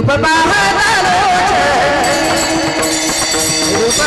रूप पाहतालो रूप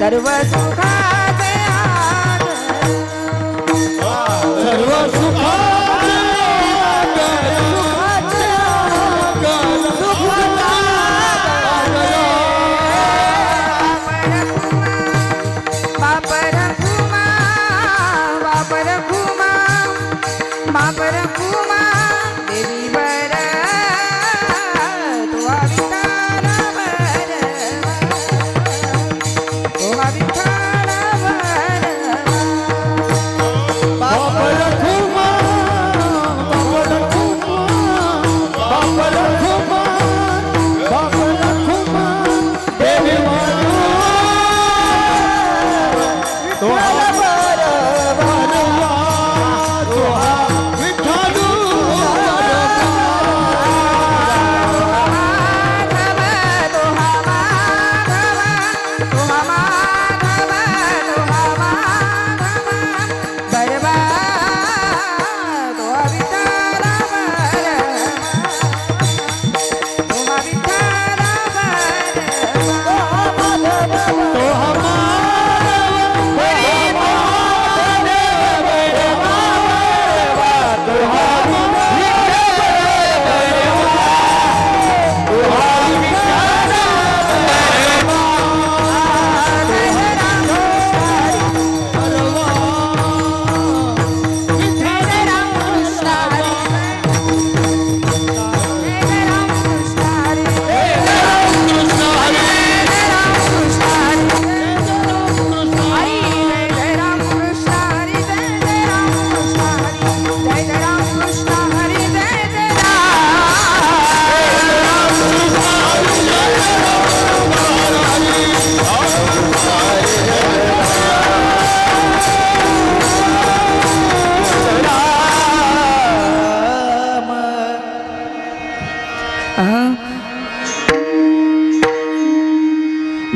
सर्व सुखाचे सर्व सुखाचे बापर खुमा देवी बर तुआ विठाल बर तुआ विठाल बर बापर खुमा देवी बर तुआ बर तुआ विठाल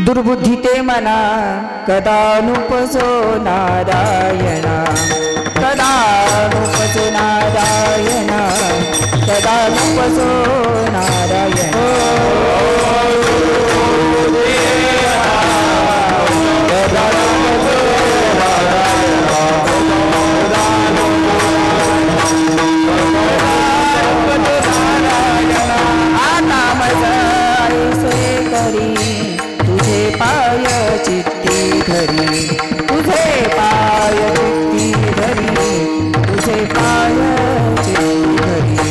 दुर्बुद्धी ते मना कदा नुपसो नारायणा कदा नुपसो नारायणा कदा नुपसो नारायणा आता मजाईसे करी तुझे पाय चित्ती धरी तुझे पाय चित्ती धरी तुझे पाय चित्ती धरी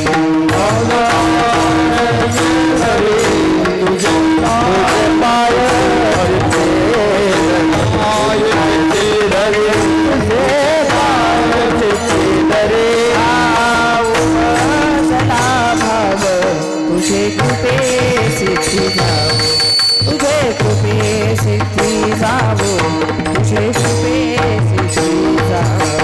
तुझे पाय तुझे कृपे सिद्धी जावो तुझे कृपे सिद्धी जावो तुझे कृपे सिद्धी जावो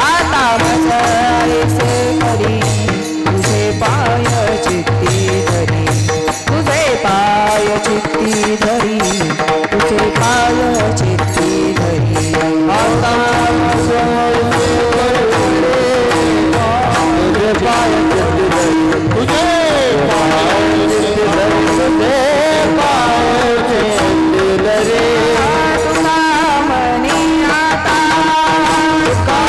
आता मजाईसे करी तुझे पाय चित्ती धरी तुझे पाय चित्ती धरी तुझे पाय चित्ती धरी आता मजाईसे तुझे पाय चित्ती धरी तुझे पाय चित्ती धरी तुझे पाय चित्ती धरी तुका मनी आता तुका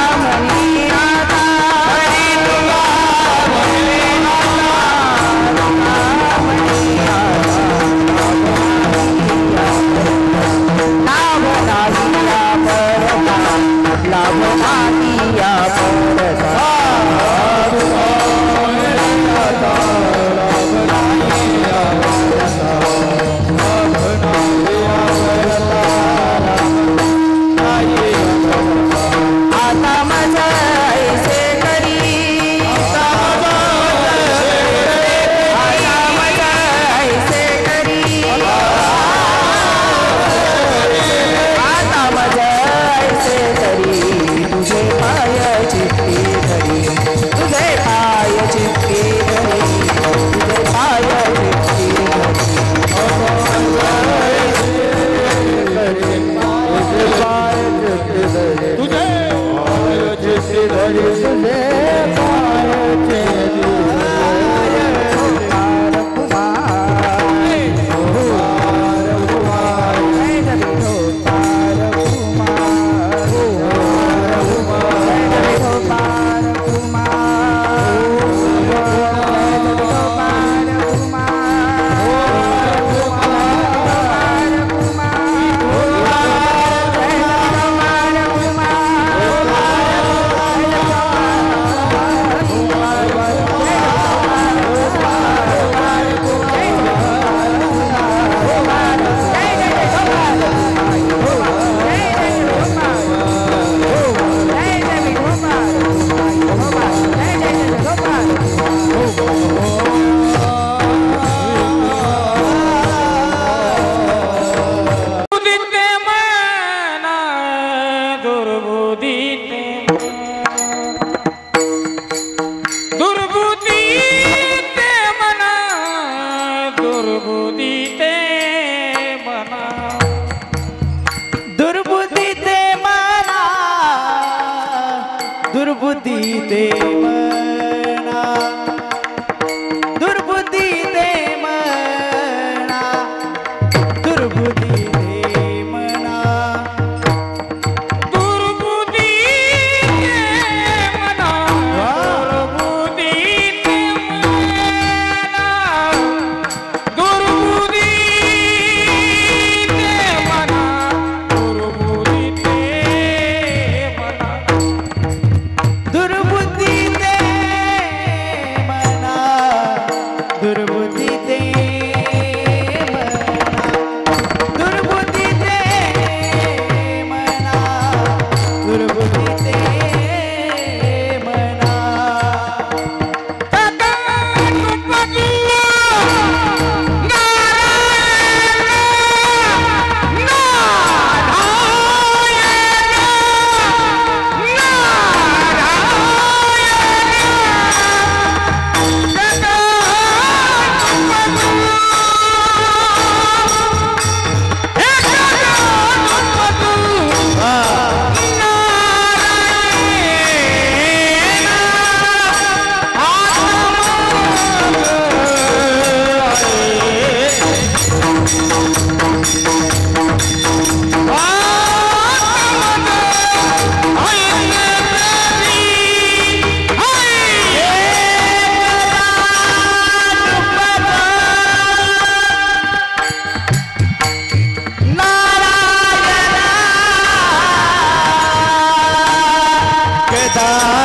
मनी आता हरी तुका लाभ नाहिया परता आता मजाईसे करी आता मजाईसे करी आता मजाईसे करी तुझे पाय चित्ती धरी तुझे पाय चित्ती धरी तुझे पाय चित्ती धरी तुझे पाय चित्ती धरी तुझे पाय चित्ती दुर्बुद्धि ते मना दुर्बुद्धि ते मना दुर्बुद्धि ते मना दुर्बुद्धि ते मना दुर्बुद्धि ते मना दुर्बुद्धि ते मना दुर्बुद्धि ते मना दुर्बुद्धि ते तुझे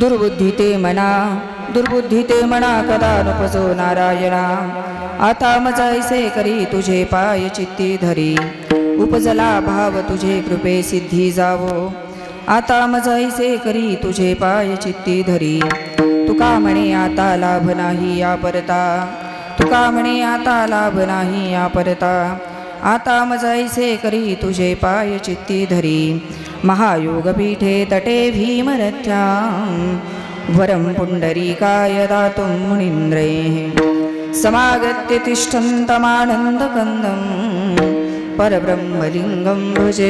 दुर्बुद्धी ते मना कदा नपजो नारायणा आता मजायसे करी तुझे पाय चित्ती धरी उपजला भाव तुझे कृपे सिद्धी जावो आता मजायसे करी तुझे पाय चित्ती धरी तुका म्हणे आता लाभ नाही या परता तुका म्हणे आता लाभ नाही या परता आता मजायसे करी तुझे पाय चित्ती धरी महायोगपीठे तटे भीमरथ्यां वरं पुण्डरीकाय दातुं मुनीन्द्रैः समागत्य तिष्ठन्तमानन्दकन्दं परब्रह्मलिङ्गं भजे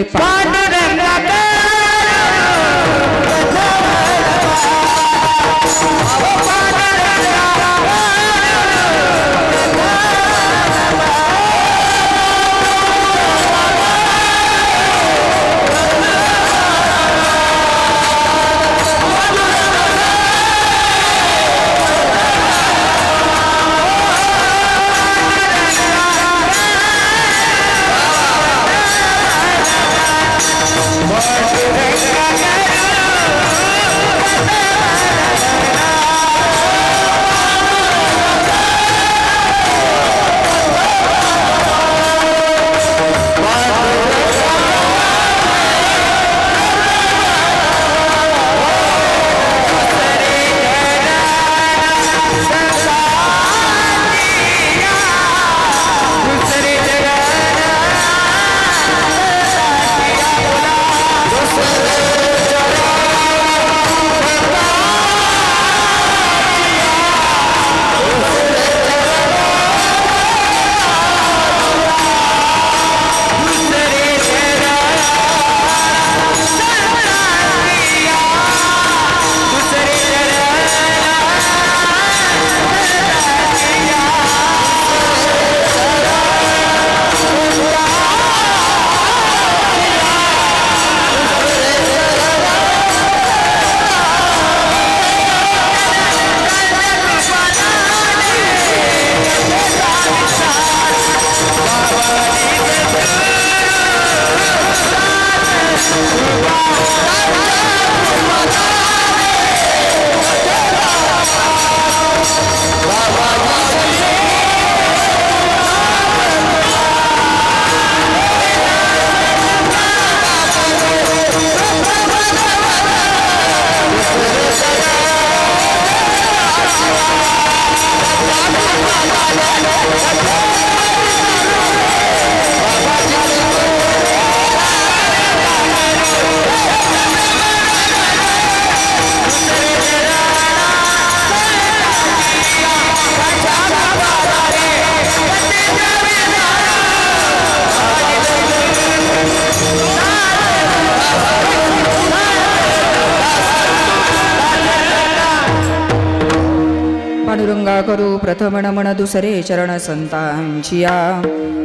पांडुरंगा करू प्रथम नमन दुसरे चरण संतांचिया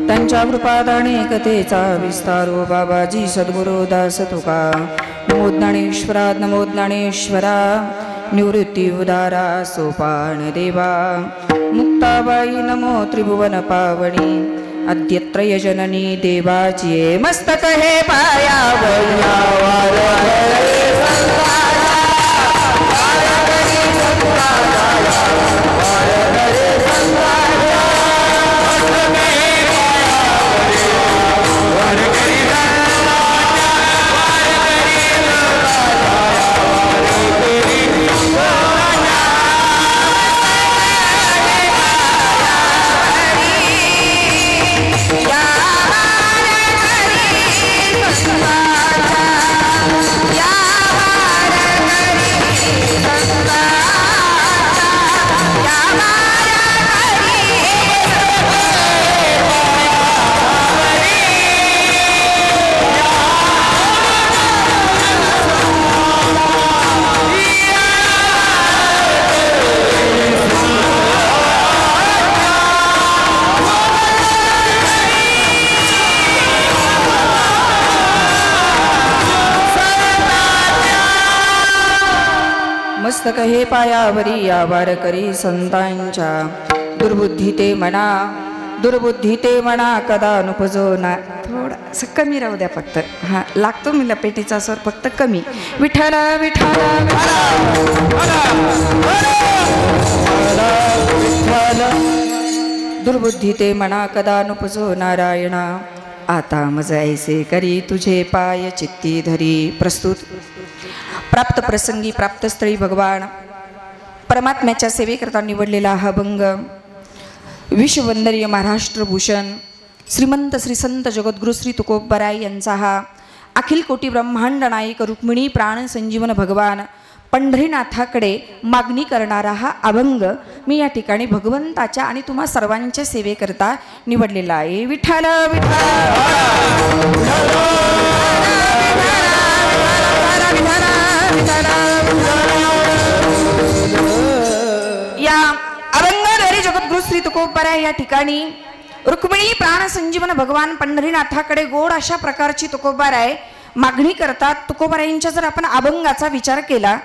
त्यांच्या कृपादाने कथेचा विस्तारो बाबाजी सद्गुरु दास तुका नमो ज्ञानेश्वरा निवृत्ती उदारा सोपान देवा मुक्ताबाई नमो त्रिभुवन पावनी अद्यत्रय जननी देवाची मस्तक हे पायावया मस्तक हे पायावरी आवार करी संतांच्या दुर्बुद्धी ते मना दुर्बुद्धी ते म्हणा कदा नुपजो ना. थोडं कमी राहू द्या फक्त. हा लागतो मी लपेटीचा स्वर फक्त कमी. विठ्ठल विठ्ठल दुर्बुद्धी ते म्हणा कदा नुपजो नारायणा. आता मज ऐसे करी तुझे पाय चित्ती धरी. प्रस्तुत प्राप्त प्रसंगी प्राप्तस्थळी भगवान परमात्म्याच्या सेवेकरता निवडलेला हा अभंग विश्ववंदनीय महाराष्ट्र भूषण श्रीमंत श्री संत जगद्गुरु श्री तुकोबराय यांचा हा अखिल कोटी ब्रह्मांड नायक रुक्मिणी प्राण संजीवन भगवान पंढरीनाथाकडे मागणी करणारा हा अभंग मी या ठिकाणी भगवंताच्या आणि तुम्हा सर्वांच्या सेवेकरता निवडलेला आहे. विठ्ठल या अभंगाद्वारे जगद्गुरु श्री तुकोबराय या ठिकाणी रुक्मिणी प्राण संजीवन भगवान पंढरीनाथाकडे गोड अशा प्रकारची तुकोबराय मागणी करतात. तुकोबरायांच्या जर आपण अभंगाचा विचार केला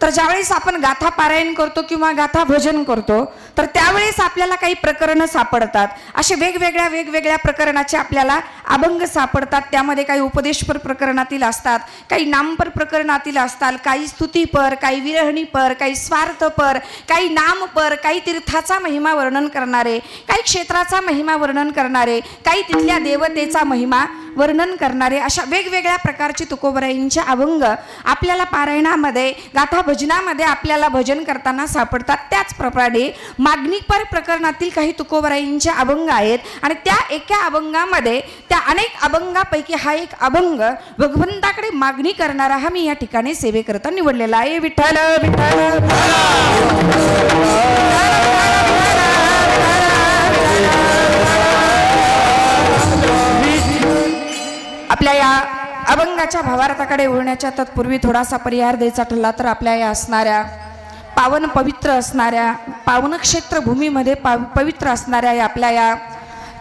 तर ज्यावेळेस आपण गाथा पारायण करतो किंवा गाथा भजन करतो तर त्यावेळेस आपल्याला काही प्रकरणं सापडतात. असे वेगवेगळ्या प्रकरणाचे आपल्याला अभंग सापडतात. त्यामध्ये काही उपदेशपर प्रकरणातील असतात, काही नामपर प्रकरणातील असतात, काही स्तुतीपर, काही विरहणीपर, काही स्वार्थपर, काही नामपर, काही तीर्थाचा महिमा वर्णन करणारे, काही क्षेत्राचा महिमा वर्णन करणारे, काही तिथल्या देवतेचा महिमा वर्णन करणारे, अशा वेगवेगळ्या प्रकारचे तुकोबरायांचे अभंग आपल्याला पारायणामध्ये गाथा भजनामध्ये आपल्याला भजन करताना सापडतात. त्याचप्रमाणे मागणीपर प्रकरणातील काही तुकोबरायांचे अभंग आहेत आणि त्या एका अभंगामध्ये त्या अनेक अभंगापैकी हा एक अभंग भगवंताकडे मागणी करणारा हा मी या ठिकाणी सेवेकरता निवडलेला आहे. विठ्ठल विठ्ठल आपल्या या अभंगाच्या भावार्थाकडे वळण्याच्या तत्पूर्वी थोडासा परिहार द्यायचा ठरला तर आपल्या या असणाऱ्या पावन पवित्र असणाऱ्या पावन क्षेत्र भूमीमध्ये पवित्र असणाऱ्या आपल्या या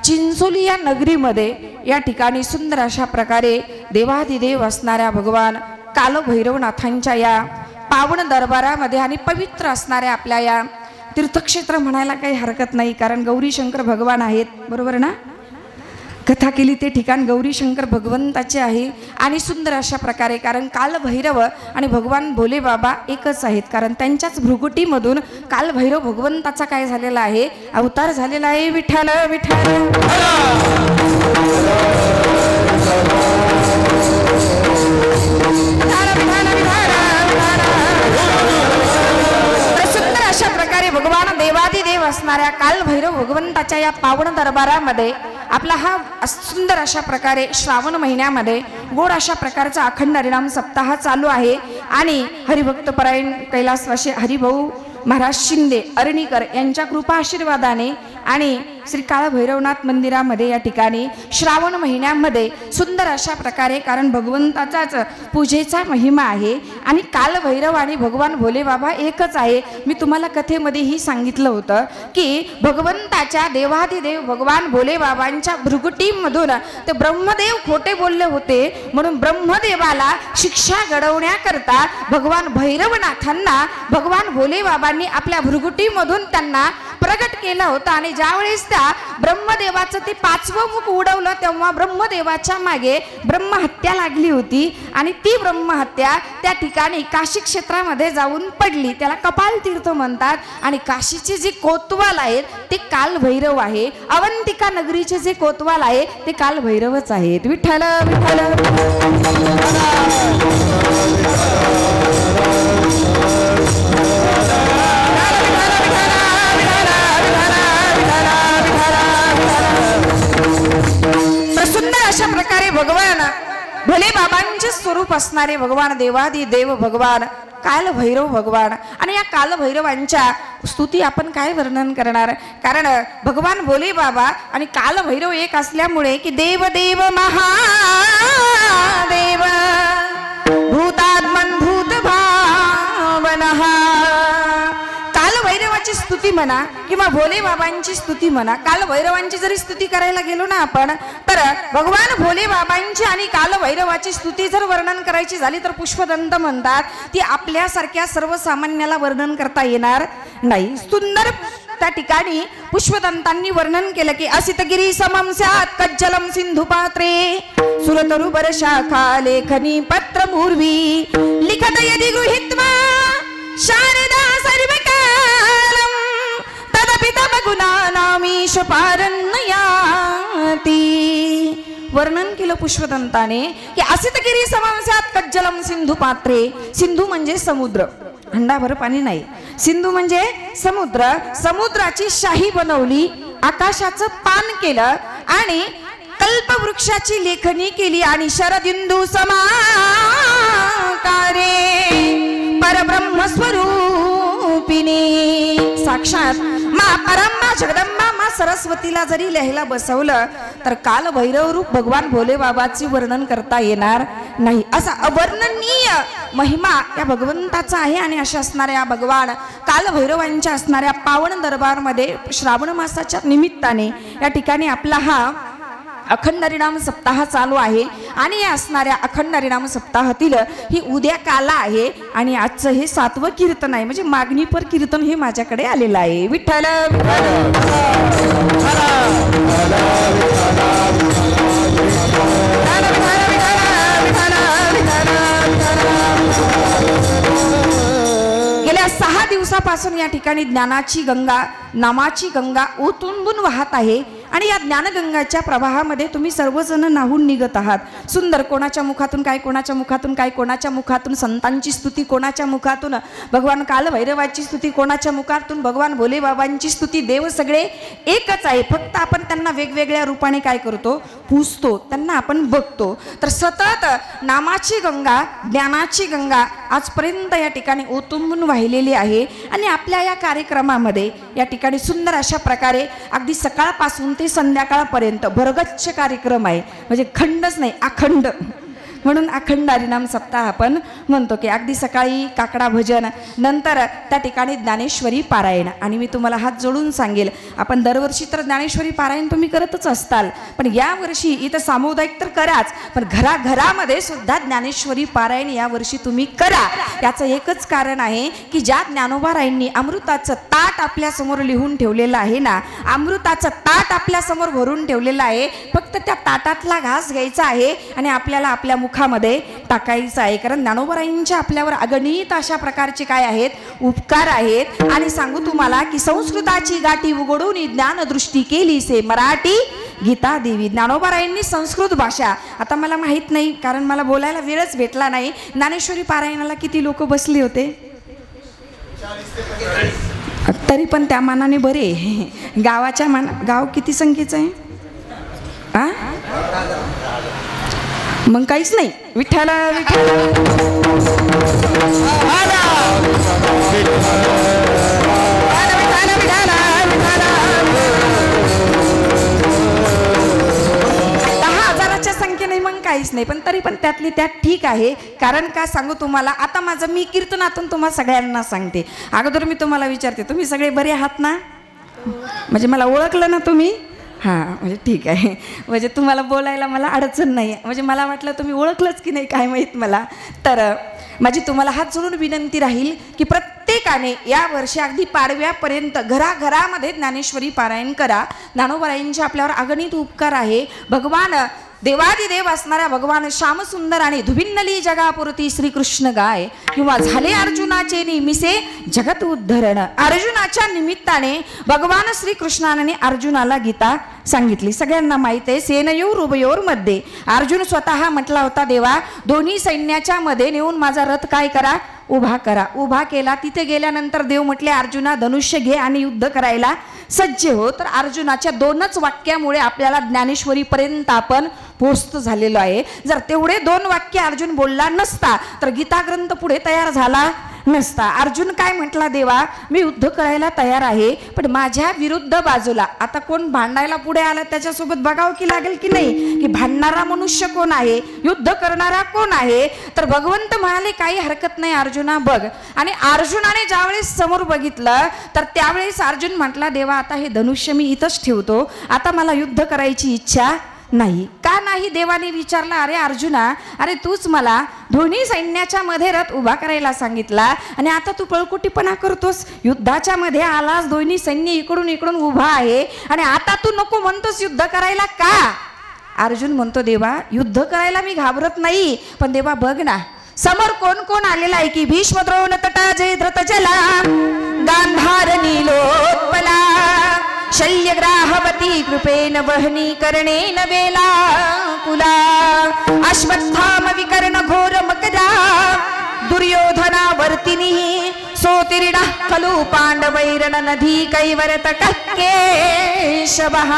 चिंचोली या नगरीमध्ये या ठिकाणी सुंदर अशा प्रकारे देवाधिदेव असणाऱ्या भगवान कालभैरवनाथांच्या या पावन दरबारामध्ये आणि पवित्र असणाऱ्या आपल्या या तीर्थक्षेत्र म्हणायला काही हरकत नाही, कारण गौरी शंकर भगवान आहेत, बरोबर ना. कथा केली ते ठिकाण गौरी शंकर भगवंताचे आहे आणि सुंदर अशा प्रकारे, कारण कालभैरव आणि भगवान भोले बाबा एकच आहेत, कारण त्यांच्याच भृगुटीमधून कालभैरव भगवंताचा काय झालेला आहे, अवतार झालेला आहे. विठ्ठल विठ्ठल सुंदर अशा प्रकारे भगवान देवादिदेव असणाऱ्या कालभैरव भगवंताच्या या पावन दरबारामध्ये आपला हा सुंदर अशा प्रकारे श्रावण महिन्यामध्ये गोड अशा प्रकारचा अखंड हरिनाम सप्ताह चालू आहे आणि हरिभक्तपरायण कैलासवासी हरिभाऊ महाराज शिंदे अरणीकर यांच्या कृपा आशीर्वादाने आणि श्री काळभैरवनाथ मंदिरामध्ये या ठिकाणी श्रावण महिन्यामध्ये सुंदर अशा प्रकारे, कारण भगवंताचाच पूजेचा महिमा आहे आणि कालभैरव आणि भगवान भोले बाबा एकच आहे. मी तुम्हाला कथेमध्येही सांगितलं होतं की भगवंताच्या देवाधिदेव भगवान भोले बाबांच्या भृगुटीमधून ते ब्रह्मदेव खोटे बोलले होते, म्हणून ब्रह्मदेवाला शिक्षा घडवण्याकरता भगवान भैरवनाथांना भगवान भोले बाबांनी आपल्या भृगुटीमधून त्यांना प्रगट केला होता आणि ज्यावेळेस त्या ब्रह्मदेवाचं ते 5वं मुख उडवलं तेव्हा ब्रह्मदेवाच्या मागे ब्रह्महत्या लागली होती आणि ती ब्रह्महत्या त्या ठिकाणी काशी क्षेत्रामध्ये जाऊन पडली. त्याला कपाल तीर्थ म्हणतात आणि काशीचे जे कोतवाल आहेत ते कालभैरव आहे. अवंतिका नगरीचे जे कोतवाल आहे ते कालभैरवच आहेत. विठ्ठल विठ्ठल सुंदर अशा प्रकारे भगवान भोले बाबांचे स्वरूप असणारे भगवान देवादी देव भगवान कालभैरव भगवान आणि या कालभैरवांच्या स्तुती आपण काय वर्णन करणार, कारण भगवान भोले बाबा आणि कालभैरव एक असल्यामुळे की देव देव महादेव भूतात्मन भूत भावनः कालभैरवाची स्तुती म्हणा किंवा भोले बाबांची स्तुती म्हणा. कालभैरवांची जरी स्तुती करायला गेलो ना आपण तर भगवान भोले बाबांची आणि कालभैरवाची स्तुती जर वर्णन करायची झाली तर पुष्पदंत म्हणतात ती आपल्यासारख्या सर्वसामान्याला वर्णन करता येणार नाही. सुंदर त्या ठिकाणी पुष्पदंतांनी वर्णन केलं की असितगिरी समम स्यात् कज्जलम सिंधु पात्रे सुरतरु बरशाखा लेखनी पत्र मूर्वी लिखत यदि गृहीत्वा शारदा सर्वकालम तदपि तव गुणानामीश पारन्नयाति। वर्णन केलं पुष्पदंताने की असितगिरी समम स्यात् कज्जलम सिंधु पात्रे। सिंधू म्हणजे समुद्र, हंडाभर पाणी नाही। सिंधू म्हणजे समुद्र, समुद्राची शाही बनवली, आकाशाचं पान केलं आणि कल्पवृक्षाची लेखनी केली आणि शरदिंदू समाकारे परब्रह्म स्वरूपिणी साक्षात मा परम्मा जगदंबा मा सरस्वतीला जरी लयला बसवलं तर काल भैरव रूप भगवान भोले बाबाचे वर्णन करता येणार नाही। असा अवर्णनीय महिमा या भगवंताचा आहे आणि अशा असणाऱ्या भगवान काल भैरवांच्या असणाऱ्या पावन दरबारमध्ये श्रावण मासाच्या निमित्ताने या ठिकाणी आपला हा अखंड हरिनाम सप्ताह चालू आहे आणि या असणाऱ्या अखंड हरिनाम सप्ताहातील ही उद्या काला आहे आणि आजचं हे 7वं कीर्तन आहे, म्हणजे मागणी पर कीर्तन हे माझ्याकडे आलेलं आहे। विठ्ठल गेल्या 6 दिवसापासून या ठिकाणी ज्ञानाची गंगा नामाची गंगा ओतून वाहत आहे आणि या ज्ञानगंगाच्या प्रवाहामध्ये तुम्ही सर्वजण नाहून निघत आहात। सुंदर कोणाच्या मुखातून काय, कोणाच्या मुखातून काय, कोणाच्या मुखातून संतांची स्तुती, कोणाच्या मुखातून भगवान कालभैरवाची स्तुती, कोणाच्या मुखातून भगवान भोले बाबांची स्तुती। देव सगळे एकच आहे, फक्त आपण त्यांना वेगवेगळ्या रूपाने काय करतो, पूजतो, त्यांना आपण बघतो। तर सतत नामाची गंगा ज्ञानाची गंगा आजपर्यंत या ठिकाणी ओतून वाहिलेली आहे आणि आपल्या या कार्यक्रमामध्ये या ठिकाणी सुंदर अशा प्रकारे अगदी सकाळपासून ते संध्याकाळपर्यंत भरगच्च कार्यक्रम आहे, म्हणजे खंडच नाही अखंड, म्हणून अखंड हरिनाम सप्ताह आपण म्हणतो की अगदी सकाळी काकडा भजन, नंतर त्या ठिकाणी ज्ञानेश्वरी पारायण। आणि मी तुम्हाला हात जोडून सांगेल, आपण दरवर्षी तर ज्ञानेश्वरी पारायण तुम्ही करतच असताल, पण यावर्षी इथं सामुदायिक तर कराच, पण घराघरामध्ये सुद्धा ज्ञानेश्वरी पारायण यावर्षी तुम्ही करा। याचं एकच कारण आहे की ज्या ज्ञानोबारायांनी अमृताचं ताट आपल्या समोर लिहून ठेवलेलं आहे ना, अमृताचं ताट आपल्या समोर भरून ठेवलेलं आहे, फक्त त्या ताटातला घास घ्यायचा आहे आणि आपल्याला आपल्या मुखामध्ये टाकायचं आहे। कारण ज्ञानोबारायांच्या आपल्यावर अगणित अशा प्रकारचे काय आहेत, उपकार आहेत। आणि सांगू तुम्हाला की संस्कृताची गाठी उघडून ज्ञान दृष्टी केली से मराठी गीता देवी। ज्ञानोबारायांनी संस्कृत भाषा, आता मला माहित नाही कारण मला बोलायला वेळच भेटला नाही, ज्ञानेश्वरी पारायणाला किती लोक बसले होते, तरी पण त्या मानाने बरे गावाच्या गाव किती संख्येचं आहे आ? मग काहीच नाही। विठ्ठल संख्येने मग काहीच नाही, पण तरी पण त्यातली त्यात ठीक आहे। कारण का सांगू तुम्हाला, आता माझं मी कीर्तनातून तुम्हाला सगळ्यांना सांगते। अगोदर मी तुम्हाला विचारते, तुम्ही सगळे बरे आहात ना? म्हणजे मला ओळखलं ना तुम्ही? हां, म्हणजे ठीक आहे, म्हणजे तुम्हाला बोलायला मला अडचण नाही, म्हणजे मला वाटलं तुम्ही ओळखलंच की नाही काय माहीत मला। तर माझी तुम्हाला हात जोडून विनंती राहील की प्रत्येकाने या वर्षी अगदी पाडव्यापर्यंत घराघरामध्ये ज्ञानेश्वरी पारायण करा। ज्ञानोबारायांचे आपल्यावर अगणित उपकार आहे। भगवान देवादिदेव असणाऱ्या भगवान श्यामसुंदर आणि धुभिन्नली जगापुरती श्रीकृष्ण गाय किंवा झाले अर्जुनाचे निमिसे जगत उद्धरण। अर्जुनाच्या निमित्ताने भगवान श्रीकृष्णाने अर्जुनाला गीता सांगितली, सगळ्यांना माहित आहे। सेनयोर उभयोर मध्ये अर्जुन स्वतः म्हटला होता, देवा दोन्ही सैन्याच्या मध्ये नेऊन माझा रथ काय करा, उभा करा। उभा केला, तिथे गेल्यानंतर देव म्हटले, अर्जुना धनुष्य घे आणि युद्ध करायला सज्ज हो। तर अर्जुनाच्या 2च वाक्यामुळे आपल्याला ज्ञानेश्वरी पर्यंत आपण पोहोचतो झालेलो आहे। जर तेवढे 2 वाक्य अर्जुन बोलला नसता तर गीता ग्रंथ पुढे तयार झाला नसता। अर्जुन काय म्हटला, देवा मी युद्ध करायला तयार आहे, पण माझ्या विरुद्ध बाजूला आता कोण भांडायला पुढे आला त्याच्यासोबत बघावं की लागेल की नाही, की भांडणारा मनुष्य कोण आहे, युद्ध करणारा कोण आहे। तर भगवंत म्हणाले, काही हरकत नाही अर्जुना बघ। आणि अर्जुनाने ज्यावेळेस समोर बघितलं तर त्यावेळेस अर्जुन म्हटला, देवा आता हे धनुष्य मी इथंच ठेवतो, आता मला युद्ध करायची इच्छा नाही। का का नाही देवाने विचारला, अरे अर्जुना, अरे तूच मला दोन्ही सैन्याच्या मध्ये रथ उभा करायला सांगितला आणि आता तू पळकुटीपणा करतोस, युद्धाच्या मध्ये आलास, दोन्ही सैन्य इकडून इकडून उभा आहे आणि आता तू नको म्हणतोस युद्ध करायला का? अर्जुन म्हणतो, देवा युद्ध करायला मी घाबरत नाही, पण देवा बघ ना समोर कोण कोण आलेला आहे की भीष्म द्रोण तटा जय धृतजला गांधार नीलोत्पला शल्यग्राहवती कृपेन वहनी कर्णेन वेला कुला अश्वत्थाम विकर्ण घोर मकरा दुर्योधना वर्तिनी सोतिर्णः खलु पांडवैरण नदी कैवरत केशवः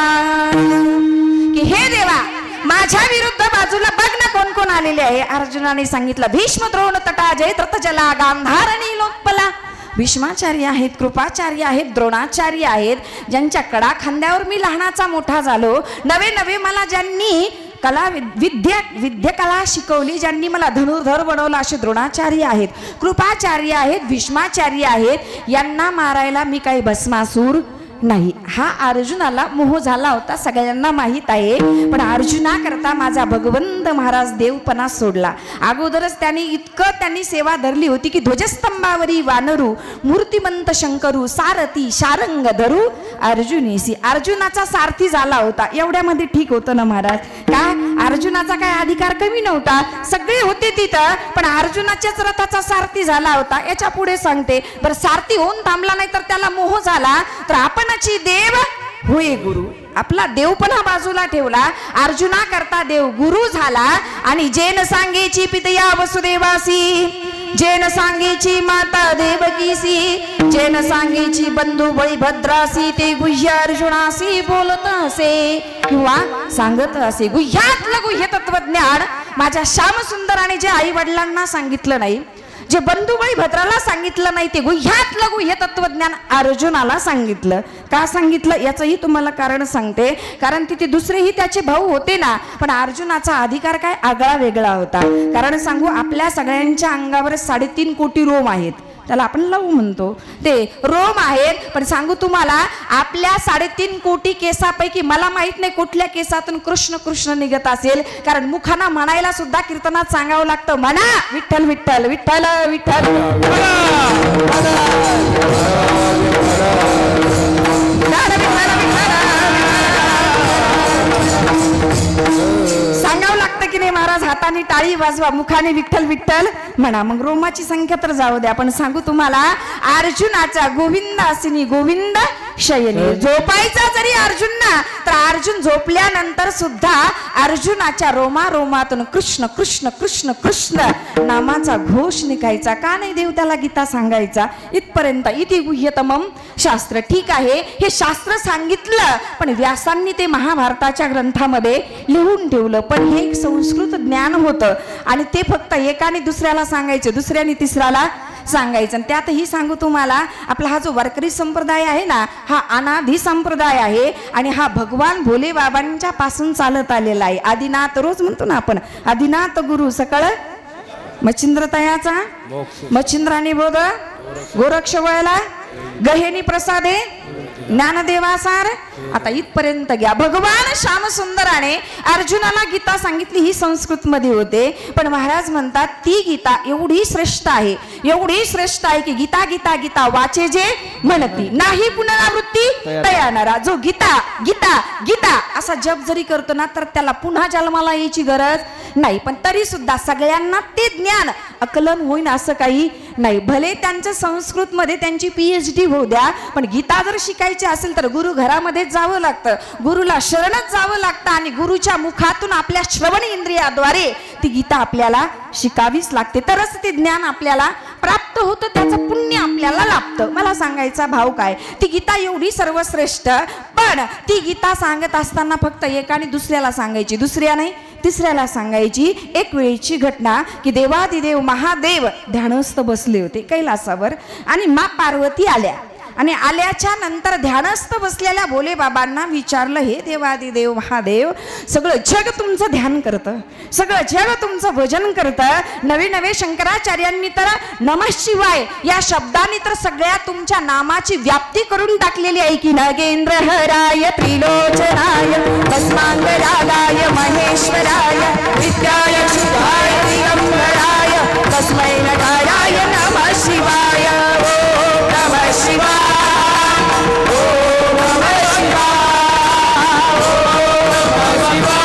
की हे देवा माझ्या विरुद्ध बाजूला बघ ना कोण कोण आलेले आहे. अर्जुनाने सांगितलं, भीष्म द्रोण तटा जय धृतजला गांधार नीलोत्पला. भीष्माचार्य आहेत, कृपाचार्य आहेत, द्रोणाचार्य आहेत, ज्यांच्या कडा खांद्यावर मी लहानाचा मोठा झालो. नवे नवे मला ज्यांनी कला विद्याकला शिकवली, ज्यांनी मला धनुर्धर बनवलं असे द्रोणाचार्य आहेत, कृपाचार्य आहेत, भीष्माचार्य आहेत. यांना मारायला मी काही भस्मासूर नाही. हा अर्जुनाला मोह झाला होता, सगळ्यांना माहीत आहे. पण अर्जुना करता माझा भगवंत महाराज देवपणा सोडला. अगोदरच त्यांनी सेवा धरली होती की ध्वजस्तंभावरी वानरू मूर्तिमंत शंकरू सारथी शारंग धरू अर्जुनीसी. अर्जुनाचा सारथी झाला होता. एवढ्यामध्ये ठीक होतं ना महाराज? का अर्जुनाचा काय अधिकार कमी नव्हता? सगळे होते तिथं, पण अर्जुनाच्याच रथाचा सारथी झाला होता. याच्या पुढे सांगते, बरं सारथी होऊन थांबला नाही तर त्याला मोह झाला तर आपण देव होय गुरु. आपला देवपणा बाजूला ठेवला, अर्जुना करता देव गुरु झाला. आणि जेन सांगेची पितया वसुदेवासी, जेन सांगेची माता देवकीसी, जेन सांगेची बंधू बळीभद्रासी, ते गुह्य अर्जुनासी बोलत असे किंवा सांगत असे. गुह्यातलं गुह्य तत्वज्ञान माझ्या श्यामसुंदराने जे आई वडिलांना सांगितलं नाही, जे बंधुबळी भद्राला सांगितलं नाही, ते गुह्यातलं गुह्य तत्वज्ञान अर्जुनाला सांगितलं. का सांगितलं याचंही तुम्हाला कारण सांगते. कारण तिथे दुसरेही त्याचे भाऊ होते ना, पण अर्जुनाचा अधिकार काय आगळा वेगळा होता. कारण सांगू, आपल्या सगळ्यांच्या अंगावर 3.5 कोटी रोम आहेत, त्याला आपण लव म्हणतो, ते रोम आहेत. पण सांगू तुम्हाला, आपल्या 3.5 कोटी केसापैकी मला माहित नाही कुठल्या केसातून कृष्ण कृष्ण निघत असेल. कारण मुखाना म्हणायला सुद्धा कीर्तनात सांगावं लागतं, म्हणा विठ्ठल विठ्ठल विठ्ठल विठ्ठल. सांगावं लागतं की नाही महाराज? हाताने टाळी वाजवा, मुखाने विठ्ठल विठ्ठल म्हणा. मग रोमाची संख्या तर जाऊ द्या, पण सांगू तुम्हाला, अर्जुनाचा गोविंद असिनी गोविंद शयनी. झोपायचा जरी अर्जुनना तर अर्जुन झोपल्यानंतर सुद्धा अर्जुनाच्या रोमारोमातून कृष्ण कृष्ण कृष्ण कृष्ण नामाचा घोष निघायचा. का नाही देव त्याला गीता सांगायचा? इथपर्यंत इति गुह्यतमम शास्त्र. ठीक आहे, हे शास्त्र सांगितलं, पण व्यासांनी ते महाभारताच्या ग्रंथामध्ये लिहून ठेवलं. पण हे एक संस्कृत ज्ञान होतं आणि ते फक्त एकाने दुसऱ्याला सांगायचे, दुसऱ्याने तिसऱ्याला सांगायचं. आणि त्यातही सांगू तुम्हाला, आपला हा जो वारकरी संप्रदाय आहे ना, हा अनादी संप्रदाय आहे आणि हा भगवान भोले बाबांच्या पासून चालत आलेला आहे. आदिनाथ, रोज म्हणतो ना आपण, आदिनाथ गुरु सकळ मच्छिंद्र तयाचा, मच्छिंद्राने बोध गोरक्ष वळला गहेनी प्रसादे ज्ञानदेवासार. आता इथपर्यंत घ्या. भगवान श्यामसुंदराने अर्जुनाला गीता सांगितली, ही संस्कृत मध्ये होते. पण महाराज म्हणतात ती गीता एवढी श्रेष्ठ आहे, एवढी श्रेष्ठ आहे की गीता गीता गीता वाचे जे म्हणती नाही पुनरावृत्ती तयानारा. जो गीता गीता गीता असा जप जरी करतो ना, तर त्याला पुन्हा जन्माला यायची गरज नाही. पण तरी सुद्धा सगळ्यांना ते ज्ञान आकलन होईन असं काही नाही. भले त्यांचं संस्कृत मध्ये त्यांची PhD होऊ द्या, पण गीता जर शिकायची असेल तर गुरु घरामध्ये जावं लागतं, गुरुला शरणच जावं लागतं आणि गुरुच्या मुखातून आपल्या श्रवण इंद्रियाद्वारे ती गीता आपल्याला शिकावीच लागते. तरच ते ज्ञान आपल्याला प्राप्त होतं, त्याचं पुण्य आपल्याला लाभतं. मला सांगायचा भाव काय, ती गीता एवढी सर्वश्रेष्ठ, पण ती गीता सांगत असताना फक्त एकाने दुसऱ्याला सांगायची, दुसऱ्या नाही तिसऱ्याला सांगायची. एक वेळीची घटना की देवादिदेव महादेव ध्यानस्थ बसले होते कैलासावर आणि मा पार्वती आल्या आणि आल्याच्या नंतर ध्यानस्थ बसलेल्या भोले बाबांना विचारलं, हे देवादिदेव महादेव, सगळं जग तुमचं ध्यान करतं, सगळं जग तुमचं भजन करतं. नवे नवे शंकराचार्यांनी तर नमः शिवाय या शब्दांनी तर सगळ्या तुमच्या नामाची व्याप्ती करून टाकलेली आहे की नगेंद्र हराय त्रिलोचनाय भस्मांगरागाय महे महेश्वराय नित्याय शुद्धाय दिगंबराय तस्मै नकाराय नमः शिवाय ओम नमः शिवाय ओम नमः शिवाय ओम नमः शिवाय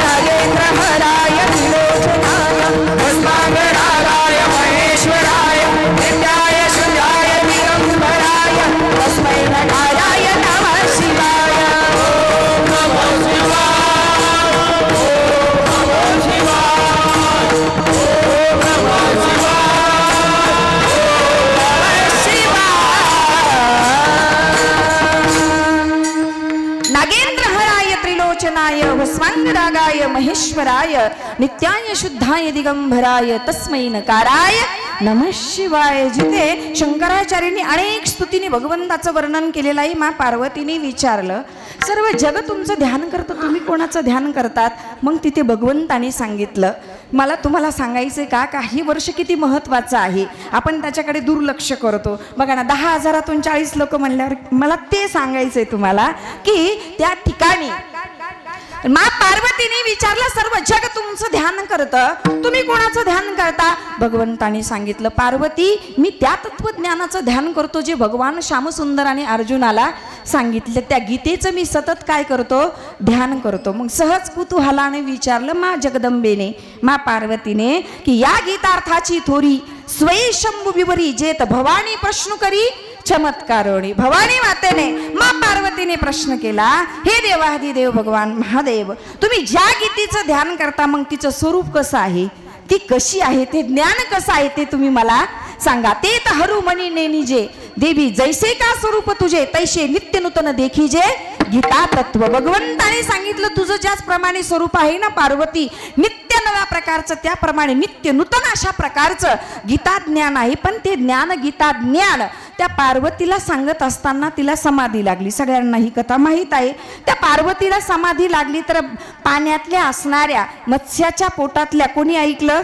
नागेंद्रहराय त्रिलोचनाय भस्मांगराय महेश्वराय नित्याय शुद्धाय दिगंबराय तस्मै नकाराय नमः शिवाय ओम नमः शिवाय ओम नमः शिवाय ओम नमः शिवाय नागेंद्रहराय त्रिलोचनाय भस्मांगरागाय महेश्वराय नित्याय शुद्धाय दिगंबराय तस्मै नकाराय नमः शिवाय. जिथे शंकराचार्यांनी अनेक स्तुतीने भगवंताचं वर्णन केलेलं आहे. मा पार्वतीने विचारलं सर्व जग तुमचं ध्यान करतं, तुम्ही कोणाचं ध्यान करतात? मग तिथे भगवंताने सांगितलं मला तुम्हाला सांगायचं का काही वर्ष किती महत्त्वाचं आहे, आपण त्याच्याकडे दुर्लक्ष करतो. बघा ना 10,000तून 40 लोक म्हणल्यावर मला ते सांगायचंय तुम्हाला की त्या ठिकाणी मा पार्वतीने विचारलं सर्व जग तुमचं ध्यान करतं, तुम्ही कोणाचं ध्यान करता? भगवंताने सांगितलं पार्वती मी त्या तत्वज्ञानाचं ध्यान करतो जे भगवान श्यामसुंदर आणि अर्जुनाला सांगितलं. त्या गीतेचं मी सतत काय करतो? ध्यान करतो. मग सहज कुतूहलाने विचारलं मा जगदंबेने मा पार्वतीने की या गीतार्थाची थोरी स्वयं शंभू विवरी जेत भवानी प्रश्न करी चमत्कारोणी. भवानी मातेने मा पार्वतीने प्रश्न केला हे देवाधिदेव भगवान महादेव तुम्ही ज्या गीतेचं ध्यान करता मग तिचं स्वरूप कसं आहे, ती कशी आहे, ते ज्ञान कसं आहे ते तुम्ही मला सांगा. ते तर हरुमणी नेनिजे देवी जैसे का स्वरूप तुझे तैसे नित्य नूतन देखीजे गीता तत्व. भगवंताने सांगितलं तुझं ज्याचप्रमाणे स्वरूप आहे ना पार्वती नित्य नव्या प्रकारचं त्याप्रमाणे नित्य नूतन अशा प्रकारचं गीता ज्ञान आहे. पण ते ज्ञान गीता ज्ञान त्या पार्वतीला सांगत असताना तिला समाधी लागली. सगळ्यांना ही कथा माहीत आहे. त्या पार्वतीला समाधी लागली तर पाण्यातल्या असणाऱ्या मत्स्याच्या पोटातल्या कोणी ऐकलं?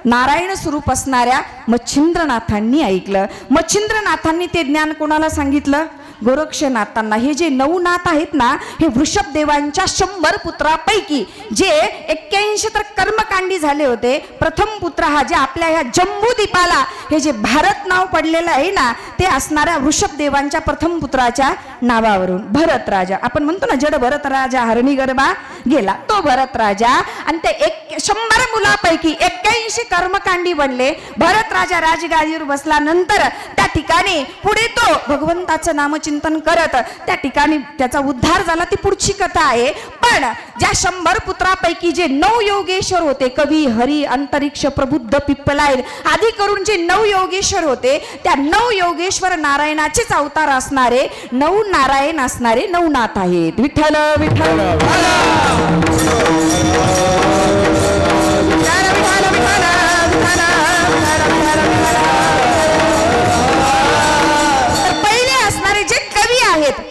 नारायण स्वरूप असणाऱ्या मच्छिंद्रनाथांनी ऐकलं. मच्छिंद्रनाथांनी ते ज्ञान कोणाला सांगितलं? गोरक्षनाथांना. हे जे 9 नाथ आहेत ना हे वृषभ देवांच्या 100 पुत्रापैकी जे 81 तर कर्मकांडी झाले होते. प्रथम पुत्र हा जे आपल्या ह्या जम्बूद्वीपाला हे जे भारत नाव पडलेलं आहे ना ते असणाऱ्या वृषभ देवांच्या प्रथम पुत्राच्या नावावरून भरत राजा. आपण म्हणतो ना जड भरत राजा हरणी गरबा गेला तो भरत राजा. आणि ते 100 मुलापैकी 81 कर्मकांडी बनले. भरत राजा राजगादीवर बसल्यानंतर त्या ठिकाणी पुढे तो भगवंताचं नामचिंतन करत त्या ठिकाणी त्याचा उद्धार झाला. ती पुढची कथा आहे. पण ज्या 100 पुत्रापैकी जे 9 योगेश्वर होते कवी हरी अंतरिक्ष प्रबुद्ध पिप्पलाय आदी करून जे 9 योगेश्वर होते त्या 9 योगेश्वर नारायणाचेच अवतार असणारे 9 नारायण असणारे 9 नाथ आहेत. विठ्ठल विठ्ठल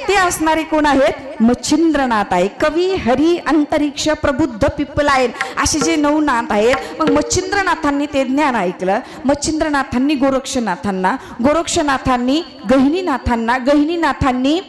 ते असणारे कोण आहेत? मच्छिंद्रनाथ आहे. कवी हरी अंतरिक्ष प्रबुद्ध पिप्पलायन असे जे 9 नाथ आहेत. मग मच्छिंद्रनाथांनी ते ज्ञान ऐकलं. मच्छिंद्रनाथांनी गोरक्षनाथांना, गोरक्षनाथांनी गहिनीनाथांना, गहिनीनाथांनी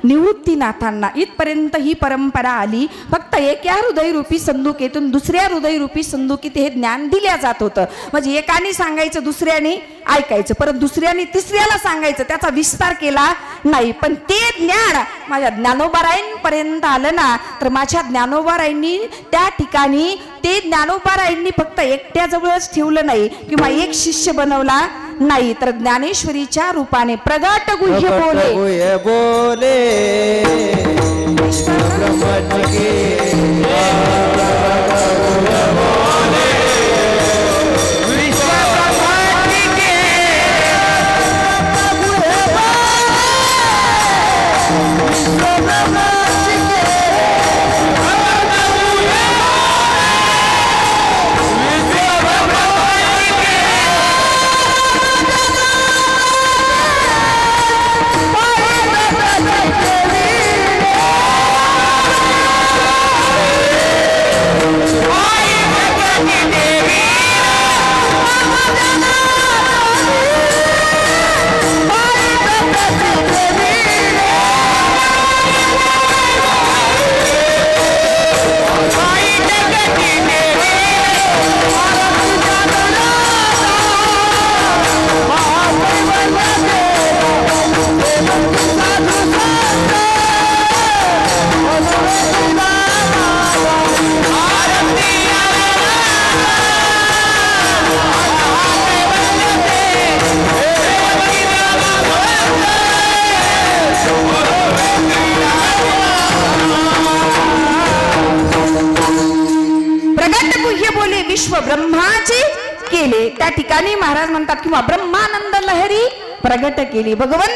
निवृत्तीनाथांना इथपर्यंत ही परंपरा आली. फक्त एका हृदयरूपी संदुकेतून दुसऱ्या हृदयरूपी संदुकीत हे ज्ञान दिल्या जात होतं. म्हणजे एकाने सांगायचं दुसऱ्याने ऐकायचं, परत दुसऱ्याने तिसऱ्याला सांगायचं, त्याचा विस्तार केला नाही. पण ते ज्ञान माझ्या ज्ञानोबारायांपर्यंत आलं ना तर माझ्या ज्ञानोबारायांनी त्या ठिकाणी ते ज्ञानोबारायांनी फक्त एकट्याजवळच ठेवलं नाही किंवा एक शिष्य बनवला नाही तर ज्ञानेश्वरीच्या रूपाने प्रगट गुह्य बोले त्या ठिकाणी महाराज म्हणतात किंवा ब्रह्मानंद लहरी प्रगट केली. भगवान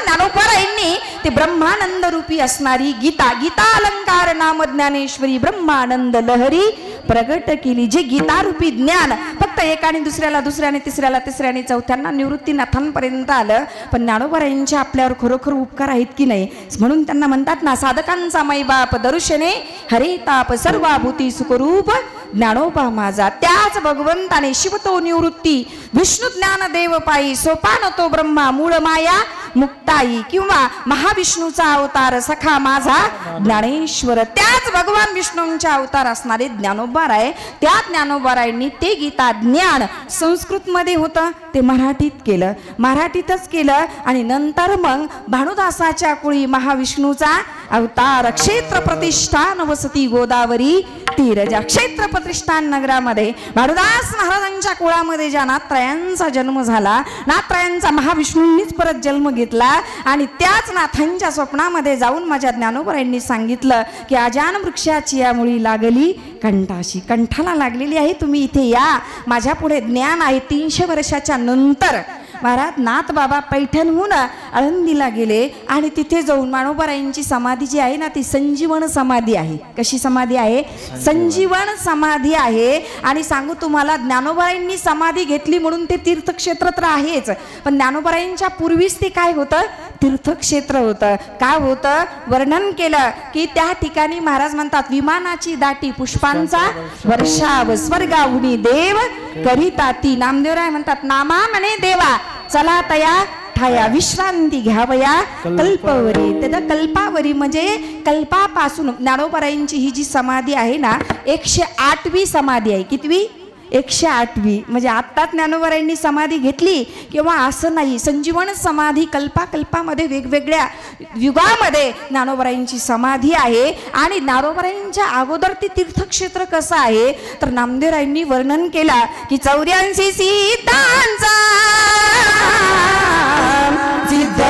ज्ञानोबारायांनी ते ब्रह्मानंद रूपी असणारी गीता अलंकार नाम ज्ञानेश्वरी ब्रह्मानंद लहरी प्रगट केली. जे गीता रूपी ज्ञान फक्त एकाने दुसऱ्याला, दुसऱ्याने तिसऱ्याला, तिसऱ्याने चौथ्यांना निवृत्तीनाथांपर्यंत आलं. पण ज्ञानोबारायांचे आपल्यावर खरोखर उपकार आहेत की नाही, म्हणून त्यांना म्हणतात ना, साधकांचा मैबाप दर्शने हरे ताप सर्वाभूती सुखरूप ज्ञानोबा माझा. त्याच भगवंताने शिवतो निवृत्ती विष्णू ज्ञान देव पायी सोपान तो ब्रह्मा मूळ माया मुक्ताई किंवा महाविष्णूचा अवतार सखा माझा ज्ञानेश्वर. त्याच भगवान विष्णूंच्या अवतार असणारे ज्ञानोबाराय. त्या ज्ञानोबारायांनी ते गीता ज्ञान संस्कृत मध्ये होतं ते मराठीत केलं, मराठीतच केलं. आणि नंतर मग भानुदासाच्या कुळी महाविष्णूचा अवतार. क्षेत्र प्रतिष्ठान वसती गोदावरी तीर. ज्या क्षेत्र प्रतिष्ठान नगरामध्ये भानुदास महाराजांच्या कुळामध्ये ज्या नाथत्रयांचा जन्म झाला, नाथत्रयांचा महाविष्णूंनीच परत जन्म घेतला. आणि त्याच नाथांच्या स्वप्नामध्ये जाऊन माझ्या ज्ञानोबारायांनी सांगितलं की आजान वृक्षाची या मुळी लागली कंठाशी. कंठाला लागलेली आहे, तुम्ही इथे या, माझ्या पुढे ज्ञान आहे. 300 वर्षाच्या नंतर महाराज नाथ बाबा पैठणहून आळंदीला गेले आणि तिथे जाऊन ज्ञानोबारायांची समाधी जी आहे ना ती संजीवन समाधी आहे. कशी समाधी आहे? संजीवन समाधी आहे. आणि सांगू तुम्हाला, ज्ञानोबारायांनी समाधी घेतली म्हणून ते तीर्थक्षेत्र तर आहेच, पण ज्ञानोबारायांच्या पूर्वीच ते काय होतं? तीर्थक्षेत्र होतं. काय होतं? वर्णन केलं की त्या ठिकाणी महाराज म्हणतात विमानाची दाटी पुष्पांचा वर्षाव स्वर्गाहुनी देव करिता ती. नामदेवराय म्हणतात नामा म्हणे देवा चला तया ठाया विश्रांती घ्यावया कल्पवरी. त्याचा कल्पावरी म्हणजे कल्पापासून. ज्ञानोबारायांची ही जी समाधी आहे ना 108वी समाधी आहे. कितवी? 108वी. म्हणजे आत्ताच ज्ञानोबारायांनी समाधी घेतली किंवा असं नाही. संजीवन समाधी कल्पाकल्पामध्ये वेगवेगळ्या युगामध्ये ज्ञानोबारायांची समाधी आहे. आणि ज्ञानोबारायांच्या अगोदर ते तीर्थक्षेत्र कसं आहे तर नामदेवरायांनी वर्णन केला की 84 सिद्धांचा सिद्ध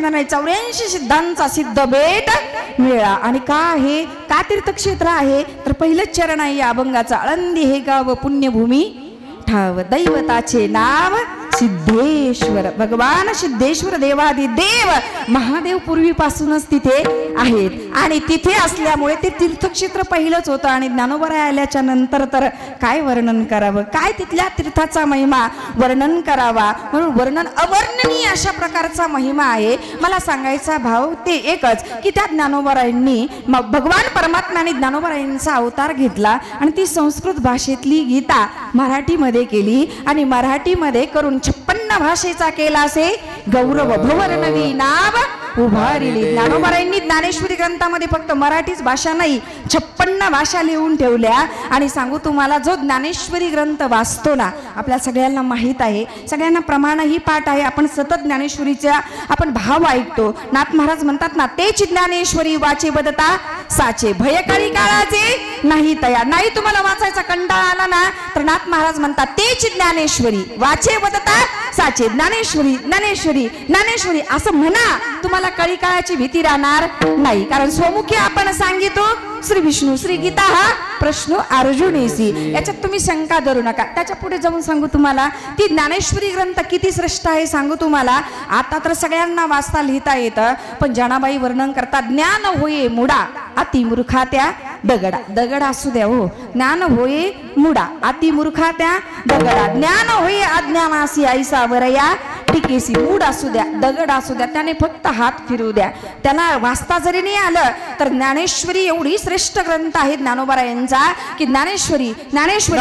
नाही. 84 सिद्धांचा सिद्ध भेट मिळा. आणि का आहे? का तीर्थक्षेत्र आहे तर पहिलंच चरण आहे या अभंगाचा. आळंदी हे गाव पुण्यभूमी ठाव दैवताचे नाव सिद्धेश्वर भगवान सिद्धेश्वर देवादी देव महादेव पूर्वीपासूनच तिथे आहेत आणि तिथे असल्यामुळे ते तीर्थक्षेत्र पहिलंच होतं आणि ज्ञानोबा आल्याच्या नंतर तर काय वर्णन करावं, काय तिथल्या तीर्थाचा महिमा वर्णन करावा, म्हणून वर्णन अवर्णनीय अशा प्रकारचा महिमा आहे. मला सांगायचा भाव ते एकच की त्या ज्ञानोबारायांनी भगवान परमात्म्याने ज्ञानोबारायांचा अवतार घेतला आणि ती संस्कृत भाषेतली गीता मराठीमध्ये केली आणि मराठीमध्ये करून 56 भाषेचा केला असे गौरव भवरनवी नाव उभारिली. ज्ञानोबारायांनी ज्ञानेश्वरी ग्रंथामध्ये फक्त मराठीच भाषा नाही 56 भाषा लिहून ठेवल्या. आणि सांगू तुम्हाला, जो ज्ञानेश्वरी ग्रंथ वाचतो ना, आपल्या सगळ्यांना माहीत आहे, सगळ्यांना प्रमाणही पाठ आहे, आपण सतत ज्ञानेश्वरीचा आपण भाव ऐकतो. नाथ महाराज म्हणतात ना, तेच ज्ञानेश्वरी वाचे बदता साचे भयकारी काळाचे नाही तया. नाही तुम्हाला वाचायचा कंटाळा आला ना तर नाथ महाराज म्हणतात तेच ज्ञानेश्वरी वाचे बदता साचे. ज्ञानेश्वरी ज्ञानेश्वरी ज्ञानेश्वरी असं म्हणा, तुम्हाला कळी काळाची भीती राहणार नाही. कारण स्वमुखी आपण सांगितो श्री विष्णू श्री गीता हा प्रश्न अर्जुनेसी, याच्यात तुम्ही शंका धरू नका. त्याच्या पुढे जाऊन सांगू तुम्हाला ती ज्ञानेश्वरी ग्रंथ किती श्रेष्ठ आहे सांगू तुम्हाला. आता तर सगळ्यांना वाचता लिहिता येतं, पण जनाबाई वर्णन करतात, ज्ञान होये मुडा अति मूर्खा त्या दगडा. दगड असू द्या हो, ज्ञान होये मुडा अति मूर्खा त्या दगडा. ज्ञान होये अज्ञानासी ऐसा वरया टिकेसी. मूड असू द्या, दगड असू द्या, त्याने फक्त हात फिरू द्या, त्याला वाचता जरी नाही आलं तर ज्ञानेश्वरी एवढी श्रेष्ठ ग्रंथ आहे ज्ञानोबा यांचा की ज्ञानेश्वरी ज्ञानेश्वरी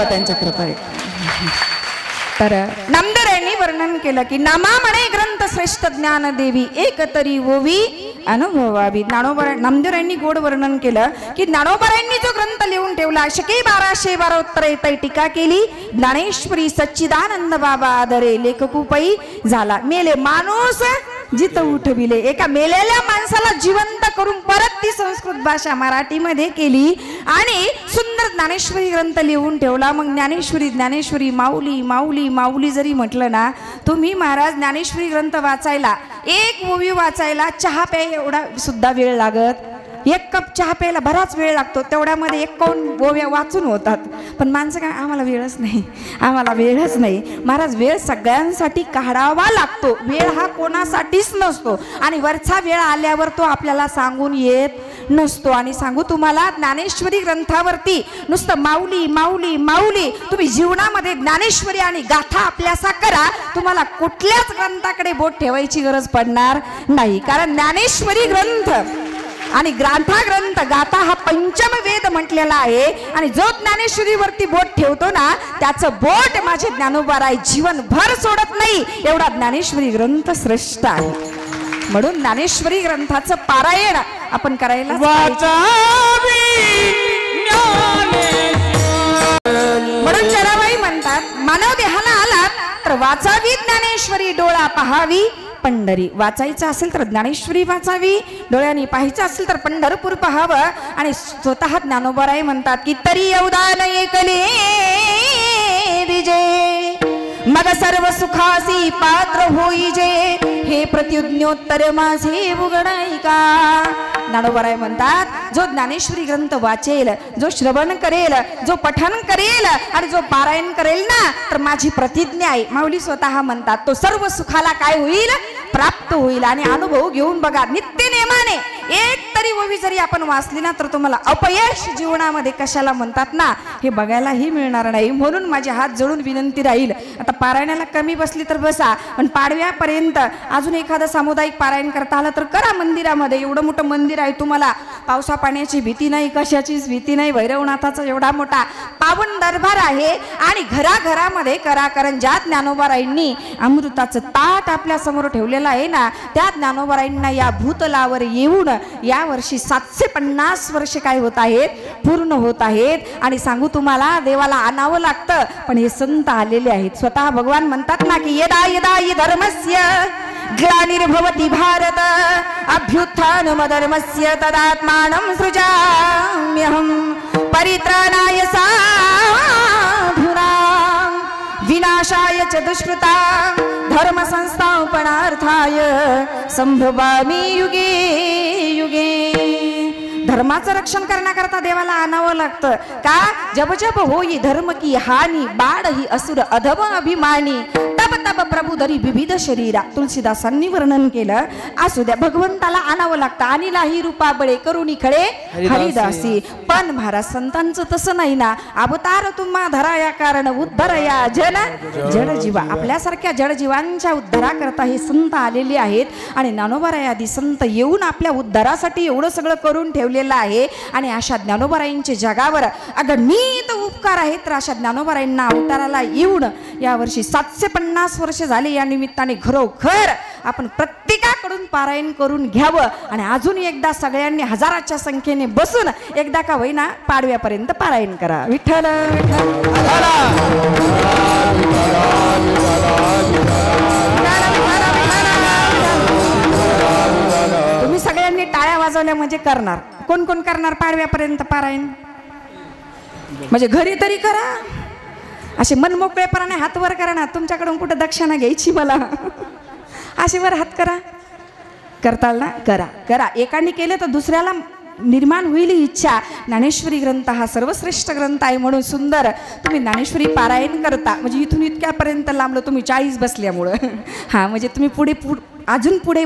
त्यांच्या कृपेने. तर नामदेव यांनी वर्णन केलं की नामा म्हणे ग्रंथ श्रेष्ठ ज्ञान देवी एक तरी ओवी अनुभवावी. नामदेव यांनी गोड वर्णन केलं की ज्ञानोबारायांनी जो ग्रंथ लिहून ठेवला, शके 1212 उत्तरे तै टीका केली, ज्ञानेश्वरी सच्चिदानंद बाबा आदरे लेखकुपई झाला. मेले माणूस जित उठविले. एका मेलेल्या माणसाला जिवंत करून परत ती संस्कृत भाषा मराठीमध्ये केली आणि सुंदर ज्ञानेश्वरी ग्रंथ लिहून ठेवला. मग ज्ञानेश्वरी ज्ञानेश्वरी माऊली माऊली माऊली जरी म्हटलं ना, तुम्ही महाराज ज्ञानेश्वरी ग्रंथ वाचायला, एक ओवी वाचायला चहा प्याय एवढा सुद्धा वेळ लागत एक कप चहा प्यायला बराच वेळ लागतो, तेवढ्यामध्ये 1 ओव्या वाचून होतात. पण माणसं काय, आम्हाला वेळच नाही, आम्हाला वेळच नाही. महाराज, वेळ सगळ्यांसाठी काढावा लागतो. वेळ हा कोणासाठीच नसतो आणि वरचा वेळ आल्यावर तो आपल्याला सांगून येत नसतो. आणि सांगू तुम्हाला, ज्ञानेश्वरी ग्रंथावरती नुसतं माऊली माऊली माऊली, तुम्ही जीवनामध्ये ज्ञानेश्वरी आणि गाथा आपल्यासा करा, तुम्हाला कुठल्याच ग्रंथाकडे बोट ठेवायची गरज पडणार नाही. कारण ज्ञानेश्वरी ग्रंथ आणि ग्रंथा ग्रंथ गाथा हा पंचम वेद म्हटलेला आहे. आणि जो ज्ञानेश्वरीवरती बोट ठेवतो ना, त्याचं बोट माझे ज्ञानोबाराय जीवनभर सोडत नाही. एवढा ज्ञानेश्वरी ग्रंथ श्रेष्ठ आहे. म्हणून ज्ञानेश्वरी ग्रंथाचं पारायण आपण करायला म्हणून जराबाई म्हणतात, मानव देहाला आला तर वाचावी ज्ञानेश्वरी, डोळा पहावी पंढरी. वाचायचं असेल तर ज्ञानेश्वरी वाचावी, डोळ्यांनी पाहायचं असेल तर पंढरपूर पहावं. आणि स्वतः ज्ञानोबाराय म्हणतात की तरी अवदान ऐकले विजय, मग सर्व सुखासी पात्र होईजे, हे प्रत्युज्ञोत्तर माझे उघडायका. ज्ञानोबाराय म्हणतात, जो ज्ञानेश्वरी ग्रंथ वाचेल, जो श्रवण करेल, जो पठण करेल आणि जो पारायण करेल ना, तर माझी प्रतिज्ञा आहे. माऊली स्वतः म्हणतात, तो सर्व सुखाला काय होईल, प्राप्त होईल. आणि अनुभव घेऊन बघा, नित्य नेमाने एक तरी ओवी जरी आपण वाचली ना, तर तुम्हाला अपयश जीवनामध्ये कशाला म्हणतात ना, हे बघायलाही मिळणार नाही. म्हणून माझे हात जोडून विनंती राहील, आता पारायणाला कमी बसली तर बसा, पण पाडव्यापर्यंत अजून एखादं सामुदायिक पारायण करता आलं तर करा. मंदिरामध्ये एवढं मोठं मंदिर आहे, तुम्हाला पावसा पाण्याची भीती नाही, कशाचीच भीती नाही. भैरवनाथाचा एवढा मोठा पावन दरबार आहे आणि घराघरामध्ये करा. कारण ज्या ज्ञानोबारायांनी अमृताचं ताट आपल्या समोर ठेवलेलं आहे ना, त्या ज्ञानोबारायांना या भूतलावर येऊन या वर्षी 750 वर्ष काय होत आहेत, पूर्ण होत आहेत. आणि सांगू तुम्हाला, देवाला आणावं लागतं, पण हे संत आलेले आहेत. स्वतः भगवान म्हणतात ना की यदा यदा हि धर्मस्य ग्लानिर्भवति भारत अभ्युत्थानमधर्मस्य तदात्मानं सृजाम्यहं परित्राणाय साधूनां विनाशाय च दुष्कृतां धर्म संस्थापनार्थाय संभवामि युगे युगे. धर्माचं रक्षण करण्याकरता देवाला आणावं लागतं. का? जब जब होई धर्म की हानी, बाळ ही असुर अधम अभिमानी, तब तब प्रभू धरी विविध शरीरा. तुलसीदासांनी वर्णन केलं. असू द्या, भगवंताला आणावं लागतं. आणि लाही रूपा बळे करुणी खळे हरिदासी. पण महाराज संतांचं तसं नाही ना. अवतार तुम्हा धराया कारण उद्धरया जन जड जीवा. आपल्यासारख्या जड जीवांच्या उद्धाराकरता हे संत आलेले आहेत. आणि ज्ञानोबाराय आदी संत येऊन आपल्या उद्धारासाठी एवढं सगळं करून ठेवलेलं आहे. आणि अशा ज्ञानोबारायांचे जगावर अगणित उपकार आहेत. तर अशा ज्ञानोबारायांना अवताराला येऊन यावर्षी 750 वर्ष झाले. या निमित्ताने घरोघर आपण प्रत्येकाकडून पारायण करून घ्यावं. आणि अजून एकदा सगळ्यांनी हजाराच्या संख्येने बसून एकदा का होईना पाडव्यापर्यंत पारायण करा. विठ्ठल तुम्ही सगळ्यांनी टाळ्या वाजवल्या म्हणजे करणार. कोण कोण करणार पाडव्यापर्यंत पारायण? म्हणजे घरी तरी करा. असे मनमोकळेपणाने हात वर करा ना. तुमच्याकडून कुठं दक्षिणा घ्यायची मला? असे वर हात करा. करताल ना? करा करा. एकाने केले तर दुसऱ्याला निर्माण होईल इच्छा. ज्ञानेश्वरी ग्रंथ हा सर्वश्रेष्ठ ग्रंथ आहे. म्हणून सुंदर तुम्ही ज्ञानेश्वरी पारायण करता. म्हणजे इथून इतक्यापर्यंत लांबलो तुम्ही 40 बसल्यामुळं. हां, म्हणजे तुम्ही पुढे अजून पुढे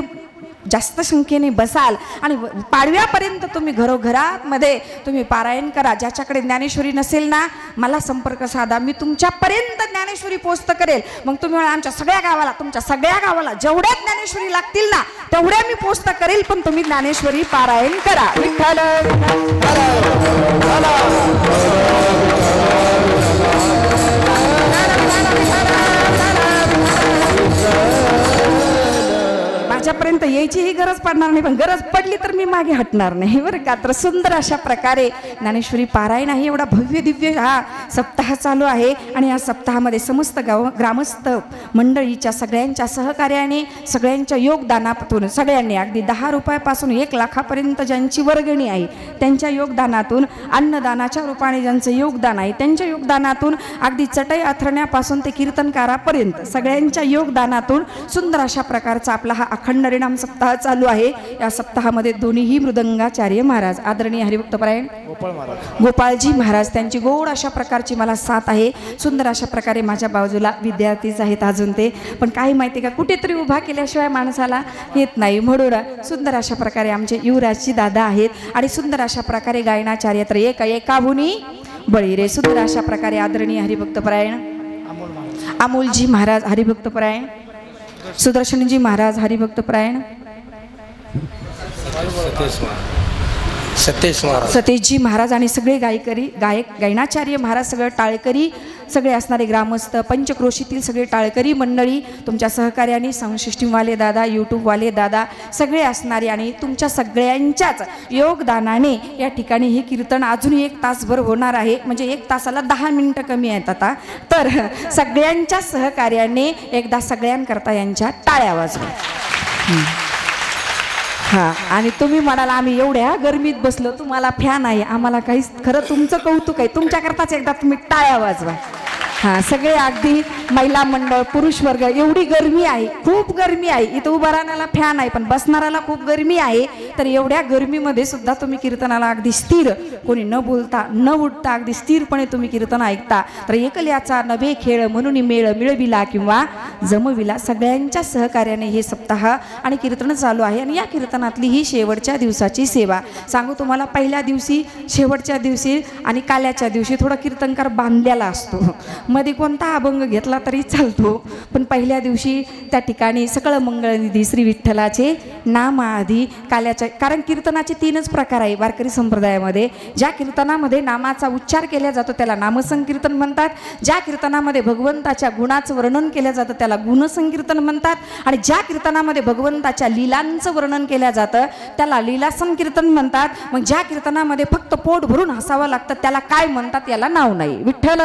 जास्त संख्येने बसाल. आणि पाडव्यापर्यंत तुम्ही घरोघरात मध्ये तुम्ही पारायण करा. ज्याच्याकडे ज्ञानेश्वरी नसेल ना, मला संपर्क साधा. मी तुमच्यापर्यंत ज्ञानेश्वरी पोस्ट करेल. मग तुम्ही म्हणा आमच्या सगळ्या गावाला, तुमच्या सगळ्या गावाला जेवढ्या ज्ञानेश्वरी लागतील ना तेवढ्या मी पोस्ट करेल. पण तुम्ही ज्ञानेश्वरी पारायण करा. विठ्ठल माझ्यापर्यंत यायचीही गरज पडणार नाही. पण गरज पडली तर मी मागे हटणार नाही बरं का. तर सुंदर अशा प्रकारे ज्ञानेश्वरी पारायण आहे. एवढा भव्य दिव्य हा सप्ताह चालू आहे. आणि या सप्ताहामध्ये समस्त ग्रामस्थ मंडळीच्या सगळ्यांच्या सहकार्याने, सगळ्यांच्या योगदानातून, सगळ्यांनी अगदी 10 रुपयापासून 1 लाखापर्यंत ज्यांची वर्गणी आहे त्यांच्या योगदानातून, अन्नदानाच्या रूपाने ज्यांचं योगदान आहे त्यांच्या योगदानातून, अगदी चटई आथरण्यापासून ते कीर्तनकारापर्यंत सगळ्यांच्या योगदानातून सुंदर अशा प्रकारचा आपला हा अखंड अखंड हरिनाम सप्ताह चालू आहे। या सप्ताहामध्ये दोन्हीही मृदंगाचार्य महाराज आदरणीय हरिभक्तपरायण गोपाळजी महाराज त्यांची गोड अशा प्रकारची मला साथ आहे। सुंदर अशा प्रकारे माझ्या बाजूला विद्यार्थीच आहेत अजून ते, पण काही माहिती का कुठेतरी उभा केल्याशिवाय माणसाला येत नाही, म्हणून सुंदर अशा प्रकारे आमचे युवराजची दादा आहेत आणि सुंदर अशा प्रकारे गायनाचार्य तर एकाभुनी बळी रे। सुंदर अशा प्रकारे आदरणीय हरिभक्तपरायण अमोलजी महाराज हरिभक्तपरायण, सुदर्शनजी महाराज हरिभक्तपरायण, सतेशजी महाराज आणि सगळे गायनाचार्य महाराज, सगळे टाळकरी, सगळे असणारे ग्रामस्थ, पंचक्रोशीतील सगळे टाळकरी मंडळी, तुमच्या सहकार्याने साऊंड सिस्टीमवाले दादा, यूट्यूबवाले दादा सगळे असणारे आणि तुमच्या सगळ्यांच्याच योगदानाने या ठिकाणी हे कीर्तन अजून 1 तासभर होणार आहे। म्हणजे 1 तासाला 10 मिनिटं कमी आहेत आता, तर सगळ्यांच्या सहकार्याने एकदा सगळ्यांकरता यांच्या टाळ्या वाजवा। हां, आणि तुम्ही म्हणाला आम्ही एवढ्या गरमीत बसलो, तुम्हाला फॅन आहे, आम्हाला काहीच, खरं तुमचं कौतुक आहे, तुमच्याकरताच एकदा तुम्ही टाळ्या वाजवा। हां, सगळे अगदी महिला मंडळ, पुरुष वर्ग, एवढी गरमी आहे, खूप गरमी आहे, इथं उभा राहण्याला फॅन आहे पण बसणाऱ्याला खूप गरमी आहे, तर एवढ्या गरमीमध्ये सुद्धा तुम्ही कीर्तनाला अगदी स्थिर, कोणी न बोलता न उठता अगदी स्थिरपणे तुम्ही कीर्तन ऐकता, तर एकल्याचा नभे खेळ म्हणून मेळ मिळविला किंवा जमविला। सगळ्यांच्या सहकार्याने हे सप्ताह आणि कीर्तन चालू आहे आणि या कीर्तनातली ही शेवटच्या दिवसाची सेवा सांगू तुम्हाला। पहिल्या दिवशी, शेवटच्या दिवशी आणि काल्याच्या दिवशी थोडा कीर्तनकार बांधलेला असतो, मध्ये कोणता अभंग घेतला तरी चालतो, पण पहिल्या दिवशी त्या ठिकाणी सकळ मंगळनिधी श्री विठ्ठलाचे नाम आधी काल्याच्या, कारण कीर्तनाचे 3च प्रकार आहे वारकरी संप्रदायामध्ये। ज्या कीर्तनामध्ये नामाचा उच्चार केला जातो त्याला नामसंकीर्तन म्हणतात, ज्या कीर्तनामध्ये भगवंताच्या गुणाचं वर्णन केलं जातं त्याला गुणसंकीर्तन म्हणतात, आणि ज्या कीर्तनामध्ये भगवंताच्या लीलांचं वर्णन केलं जातं त्याला लीला संकीर्तन म्हणतात। मग ज्या कीर्तनामध्ये फक्त पोट भरून हसावं लागतं त्याला काय म्हणतात, याला नाव नाही। विठ्ठल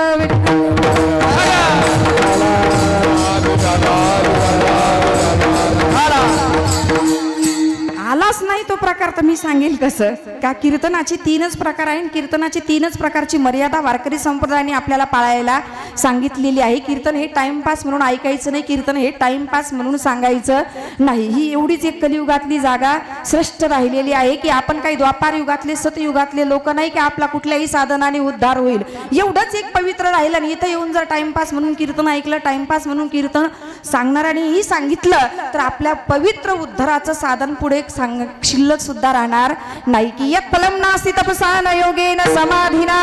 आलाच नाही तो प्रकार तर मी सांगेल कसं, का कीर्तनाचे 3च प्रकार आहे, कीर्तनाची 3च प्रकारची मर्यादा वारकरी संप्रदायाने आपल्याला पाळायला सांगितलेली आहे। कीर्तन हे टाइमपास म्हणून ऐकायचं नाही, कीर्तन हे टाइमपास म्हणून सांगायचं नाही। ही एवढीच एक कलियुगातली जागा श्रेष्ठ राहिलेली आहे की आपण काही द्वापार युगातले सतयुगातले लोक नाही की आपला कुठल्याही साधनाने उद्धार होईल, एवढंच एक पवित्र राहिलं आणि इथं येऊन जर टाइमपास म्हणून कीर्तन ऐकलं, टाइमपास म्हणून कीर्तन सांगणाऱ्यांनीही सांगितलं तर आपल्या पवित्र उद्धाराचं साधन पुढे शिल्लक सुद्धा राहणार नाही। की यत् फलं नास्ति तपसा न योगेन समाधिना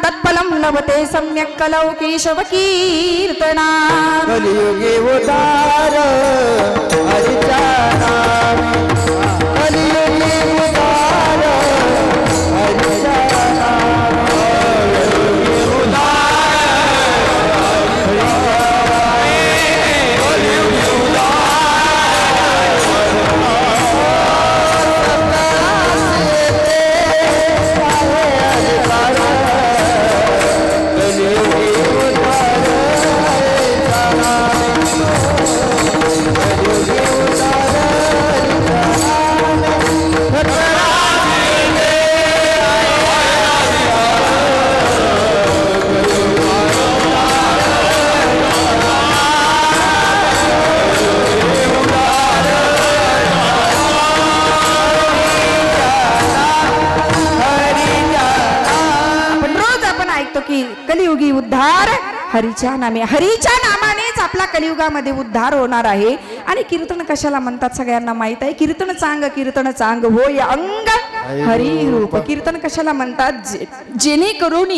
तत्फलं लभते सम्यक् कलौ केशव कीर्तना। कलियुगे उद्धार हरीचा नाम, कलियुगे उद्धार हरीचा नाम, कलियुगे उद्धार कलियुगे कलियुगी उद्धार हरीच्या नामे, हरीच्या नामानेच आपला कलियुगामध्ये उद्धार होणार आहे। आणि कीर्तन कशाला म्हणतात सगळ्यांना माहित आहे, कीर्तन चांग होय अंग हरी रूप। कीर्तन कशाला म्हणतात, जेणेकरून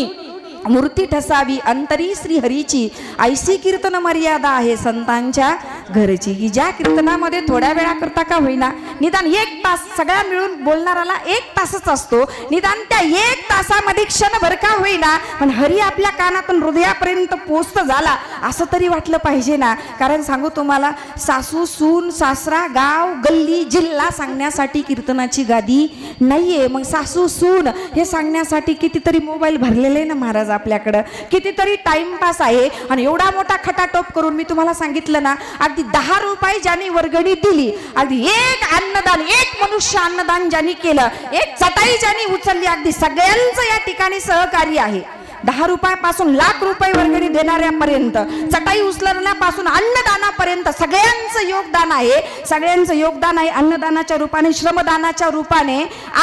मूर्ती ठसावी अंतरी श्री हरीची, ऐसी कीर्तन मर्यादा आहे संतांच्या घरची। की ज्या कीर्तनामध्ये थोड्या वेळा करता का होईना, निदान 1 तास सगळ्या मिळून बोलणाराला 1 तासच असतो, निदान त्या 1 तासामध्ये क्षणभर का होईना पण हरी आपल्या कानातून हृदयापर्यंत पोचत झाला असं तरी वाटलं पाहिजे ना। कारण सांगू तुम्हाला, सासू सून सासरा गाव गल्ली जिल्हा सांगण्यासाठी कीर्तनाची गादी नाहीये। मग सासू सून हे सांगण्यासाठी कितीतरी मोबाईल भरलेले ना महाराज आपल्याकडं, कितीतरी टाइमपास आहे। आणि एवढा मोठा खटाटोप करून मी तुम्हाला सांगितलं ना, अगदी 10 रुपये ज्यांनी वर्गणी दिली, अगदी 1 अन्नदान, 1 मनुष्य अन्नदान ज्यांनी केलं, 1 चटाई ज्यांनी उचलली, अगदी सगळ्यांचं या ठिकाणी सहकार्य आहे। 10 रुपयापासून लाख रुपये वर्गणी देणाऱ्यापर्यंत, चटाई उचलण्यापासून अन्नदानापर्यंत सगळ्यांचं योगदान आहे. सगळ्यांचं योगदान आहे अन्नदानाच्या रूपाने, श्रमदानाच्या रूपाने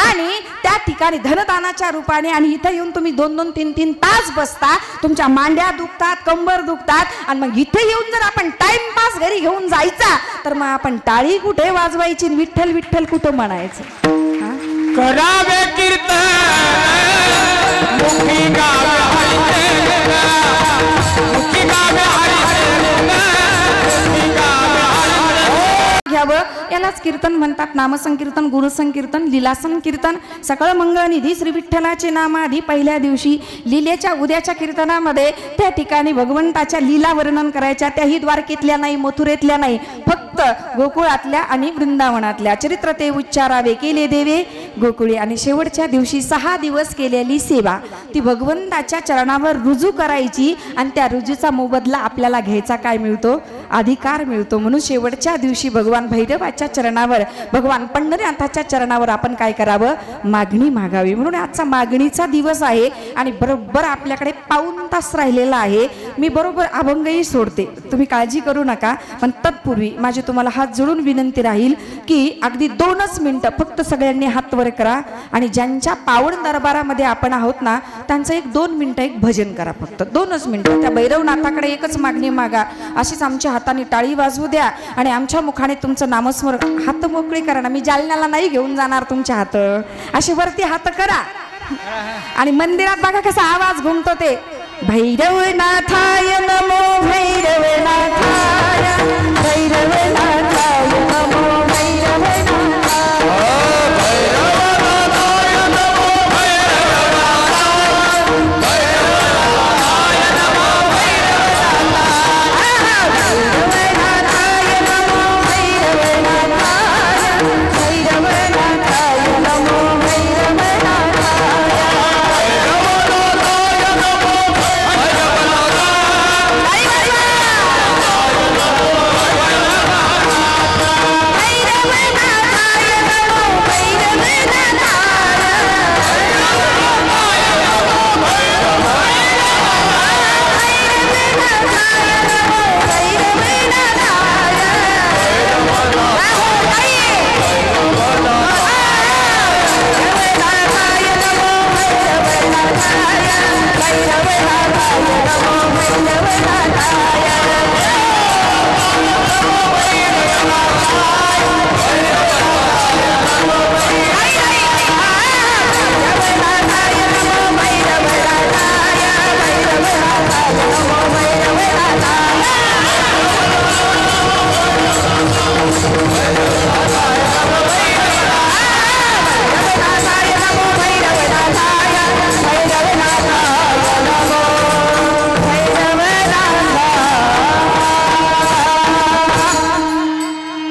आणि त्या ठिकाणी धनदानाच्या रूपाने. आणि इथं येऊन तुम्ही 2-2, 3-3 तास बसता, तुमच्या मांड्या दुखतात, कंबर दुखतात आणि मग इथे येऊन जर आपण टाइमपास घरी घेऊन जायचा तर मग आपण टाळी कुठे वाजवायची, विठ्ठल विठ्ठल कुठं म्हणायचं. करावे कीर्तन मुखी गावे हरिचंद्र, मुखी गावे हरिचंद्र, मुखी गावे हरिचंद्र. घ्यावं यालाच कीर्तन म्हणतात. नामसंकीर्तन, गुरुसंकीर्तन, लीला संकीर्तन. सकळ मंगळनिधी श्री विठ्ठलाचे नाम आधी पहिल्या दिवशी लीलेच्या उद्याच्या कीर्तनामध्ये त्या ठिकाणी भगवंताच्या लीला वर्णन करायच्या. त्याही द्वारकेतल्या नाही, मथुरेतल्या नाही, फक्त गोकुळातल्या आणि वृंदावनातल्या. चरित्र ते उच्चारावे केले देवे गोकुळी. आणि शेवटच्या दिवशी 6 दिवस केलेली सेवा ती भगवंताच्या चरणावर रुजू करायची आणि त्या रुजूचा मोबदला आपल्याला घ्यायचा काय मिळतो? अधिकार मिळतो. म्हणून शेवटच्या दिवशी भगवान भैरवाच्या चरणावर, भगवान पंढरीनाथाच्या चरणावर आपण काय करावं? मागणी मागावी. म्हणून आजचा मागणीचा दिवस आहे आणि बरोबर आपल्याकडे पाऊण तास राहिलेला आहे. मी बरोबर अभंगही सोडते, तुम्ही काळजी करू नका. पण तत्पूर्वी माझी तुम्हाला हात जोडून विनंती राहील की अगदी 2च मिनिटं फक्त सगळ्यांनी हात वर करा आणि ज्यांच्या पावन दरबारामध्ये आपण आहोत ना त्यांचं 1-2 मिनिटं एक भजन करा. फक्त 2च मिनिटं त्या भैरवनाथाकडे एकच मागणी मागा. अशीच आमच्या हाताने टाळी वाजवू द्या आणि आमच्या मुखाने तुमचं नामस्मरण. हात मोकळे करा ना, मी जालन्याला नाही घेऊन जाणार तुमच्या हात. अशी वरती हात करा आणि मंदिरात बघा कसा आवाज घुमतो ते. भैरवनाथाय नमो, भैरवनाथाय, भैरवनाथाय नमो,